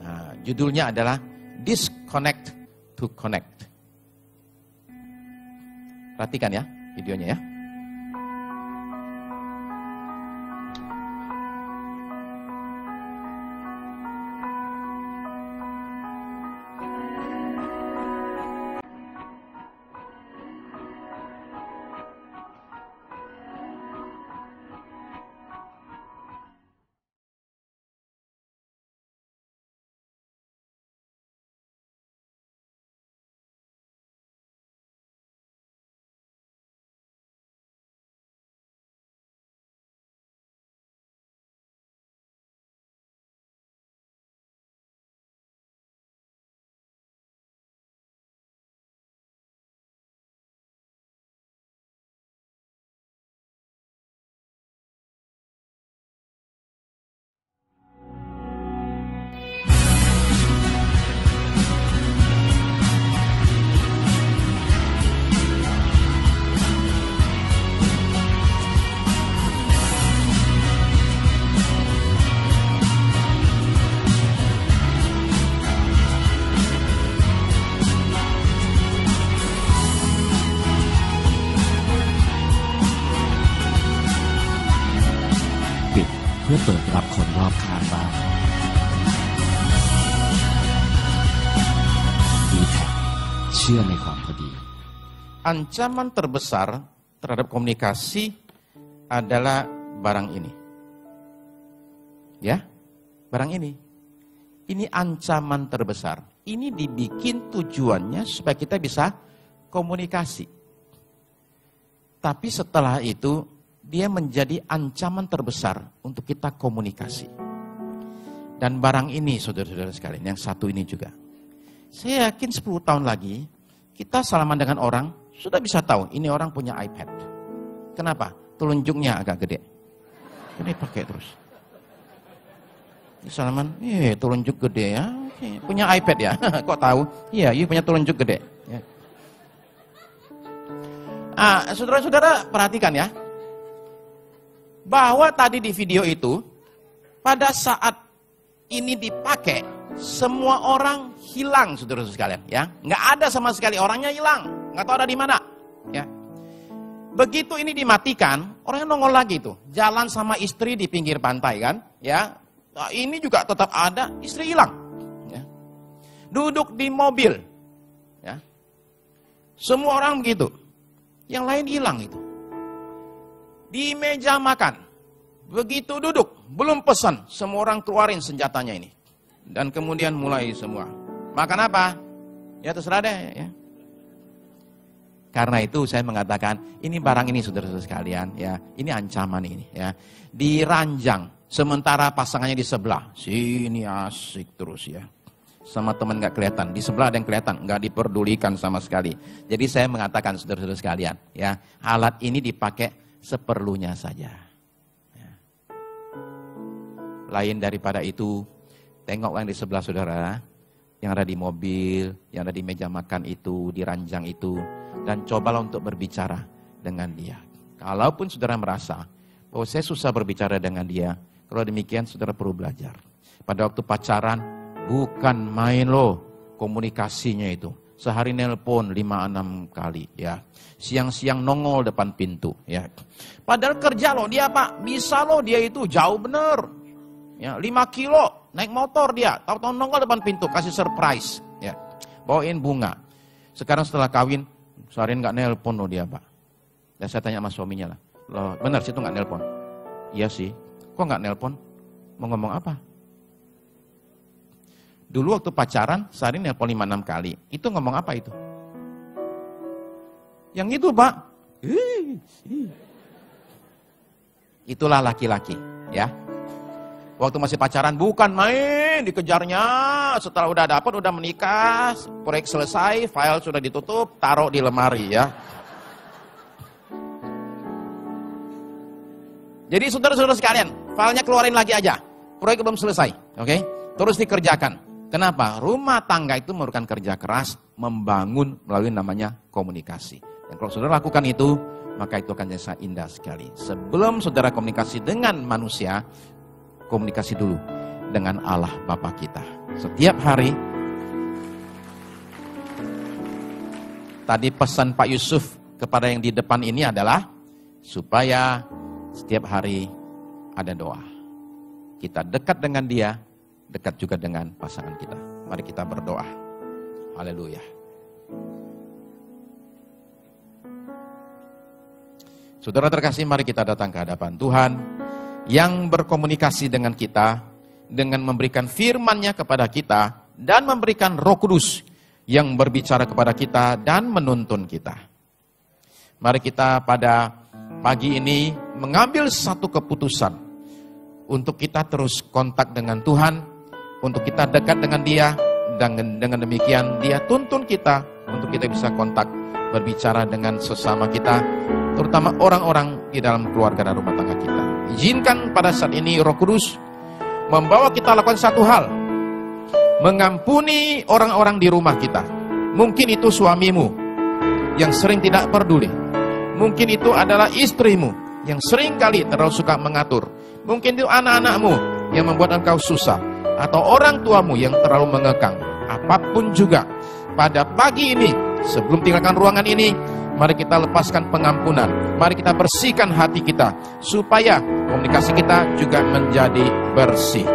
Nah, judulnya adalah Disconnect to Connect. Perhatikan ya videonya ya.เพื่อเปิดรับคนรอบข้างบ้าง D-Tech เชื่อในความพอดี Ancaman terbesar terhadap komunikasi adalah barang ini. Ya, barang ini. Ini ancaman terbesar. Ini dibikin tujuannya supaya kita bisa komunikasi. Tapi setelah itu, dia menjadi ancaman terbesar untuk kita komunikasi. Dan barang ini, saudara-saudara sekalian, yang satu ini juga. Saya yakin 10 tahun lagi, kita salaman dengan orang, sudah bisa tahu, ini orang punya iPad. Kenapa? Telunjuknya agak gede. Ini pakai terus. Ini salaman, telunjuk gede ya. Punya iPad ya, kok tahu? Iya, punya telunjuk gede. Ya. Saudara-saudara perhatikan ya. Bahwa tadi di video itu, pada saat ini dipakai, semua orang hilang, saudara-saudara sekalian. Ya, nggak ada sama sekali, orangnya hilang, nggak tahu ada di mana. Ya, begitu ini dimatikan, orangnya nongol lagi tuh, jalan sama istri di pinggir pantai kan. Ya, nah, ini juga tetap ada, istri hilang. Ya. Duduk di mobil, ya, semua orang begitu, yang lain hilang itu. Di meja makan, begitu duduk, belum pesan, semua orang keluarin senjatanya ini. Dan kemudian mulai semua. Makan apa? Ya terserah deh. Ya. Karena itu saya mengatakan, ini barang ini saudara-saudara sekalian, ya, ini ancaman ini, ya, diranjang. Sementara pasangannya di sebelah, sini asik terus ya. Sama teman nggak kelihatan, di sebelah ada yang kelihatan, nggak diperdulikan sama sekali. Jadi saya mengatakan saudara-saudara sekalian, ya, alat ini dipakai seperlunya saja. Ya. Lain daripada itu, tengok yang di sebelah saudara, yang ada di mobil, yang ada di meja makan itu, di ranjang itu, dan cobalah untuk berbicara dengan dia. Kalaupun saudara merasa bahwa saya susah berbicara dengan dia, kalau demikian saudara perlu belajar. Pada waktu pacaran, bukan main loh komunikasinya itu. Sehari nelpon 5-6 kali ya. Siang-siang nongol depan pintu ya. Padahal kerja loh dia Pak, bisa loh dia itu jauh bener. Ya, 5 kilo naik motor dia, tahu-tahu nongol depan pintu kasih surprise ya. Bawain bunga. Sekarang setelah kawin, seharian nggak nelpon loh dia Pak. Dan saya tanya sama suaminya lah, loh benar sih itu nggak nelpon? Iya sih. Kok nggak nelpon? Mau ngomong apa? Dulu waktu pacaran, sehari nelpon 5-6 kali. Itu ngomong apa itu? Yang itu Pak. Itulah laki-laki ya. Waktu masih pacaran bukan main, dikejarnya. Setelah udah dapat, udah menikah, proyek selesai, file sudah ditutup, taruh di lemari ya. Jadi saudara-saudara sekalian, filenya keluarin lagi aja. Proyek belum selesai, oke? Terus dikerjakan. Kenapa? Rumah tangga itu memerlukan kerja keras, membangun melalui namanya komunikasi. Dan kalau saudara lakukan itu, maka itu akan jadi indah sekali. Sebelum saudara komunikasi dengan manusia, komunikasi dulu dengan Allah Bapa kita. Setiap hari, tadi pesan Pak Yusuf kepada yang di depan ini adalah supaya setiap hari ada doa. Kita dekat dengan dia, dekat juga dengan pasangan kita. Mari kita berdoa. Haleluya. Saudara terkasih, mari kita datang ke hadapan Tuhan yang berkomunikasi dengan kita, dengan memberikan firman-Nya kepada kita, dan memberikan Roh Kudus yang berbicara kepada kita dan menuntun kita. Mari kita pada pagi ini mengambil satu keputusan untuk kita terus kontak dengan Tuhan, untuk kita dekat dengan Dia, dan dengan demikian Dia tuntun kita untuk kita bisa kontak, berbicara dengan sesama kita, terutama orang-orang di dalam keluarga dan rumah tangga kita. Izinkan pada saat ini Roh Kudus membawa kita lakukan satu hal, mengampuni orang-orang di rumah kita. Mungkin itu suamimu yang sering tidak peduli. Mungkin itu adalah istrimu yang sering kali terlalu suka mengatur. Mungkin itu anak-anakmu yang membuat engkau susah. Atau orang tuamu yang terlalu mengekang. Apapun juga, pada pagi ini, sebelum tinggalkan ruangan ini, mari kita lepaskan pengampunan. Mari kita bersihkan hati kita, supaya komunikasi kita juga menjadi bersih.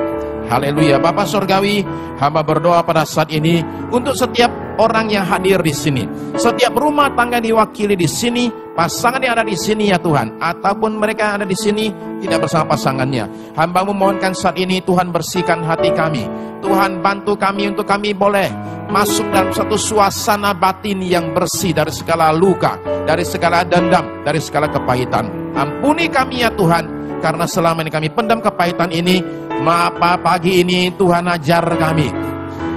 Haleluya. Bapa Surgawi, hamba berdoa pada saat ini untuk setiap orang yang hadir di sini, setiap rumah tangga diwakili di sini, pasangan yang ada di sini ya Tuhan, ataupun mereka yang ada di sini tidak bersama pasangannya. Hamba-Mu mohonkan saat ini Tuhan bersihkan hati kami. Tuhan bantu kami untuk kami boleh masuk dalam satu suasana batin yang bersih dari segala luka, dari segala dendam, dari segala kepahitan. Ampuni kami ya Tuhan, karena selama ini kami pendam kepahitan ini. Maka pagi ini Tuhan ajar kami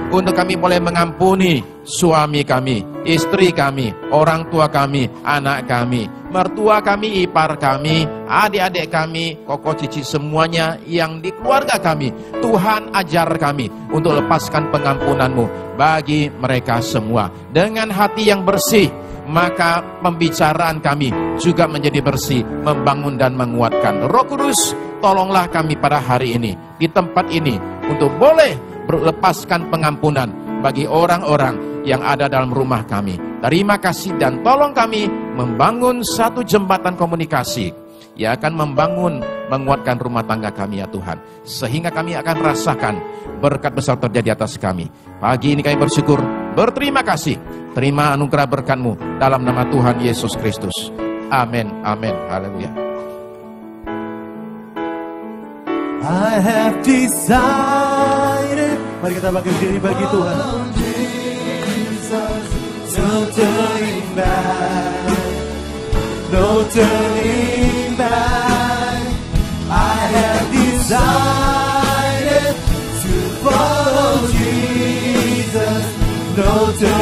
untuk kami boleh mengampuni suami kami, istri kami, orang tua kami, anak kami, mertua kami, ipar kami, adik-adik kami, koko cici, semuanya yang di keluarga kami. Tuhan ajar kami untuk lepaskan pengampunan-Mu bagi mereka semua. Dengan hati yang bersih, maka pembicaraan kami juga menjadi bersih, membangun dan menguatkan. Roh Kudus, tolonglah kami pada hari ini, di tempat ini, untuk boleh melepaskan pengampunan bagi orang-orang yang ada dalam rumah kami. Terima kasih dan tolong kami membangun satu jembatan komunikasi yang akan membangun, menguatkan rumah tangga kami ya Tuhan. Sehingga kami akan rasakan berkat besar terjadi atas kami. Pagi ini kami bersyukur, berterima kasih. Terima anugerah berkat-Mu dalam nama Tuhan Yesus Kristus. Amin, amin, haleluya. I have decided. Mari kita bagi diri bagi Tuhan. So turning back. turning back. I have decided to follow Jesus. No turning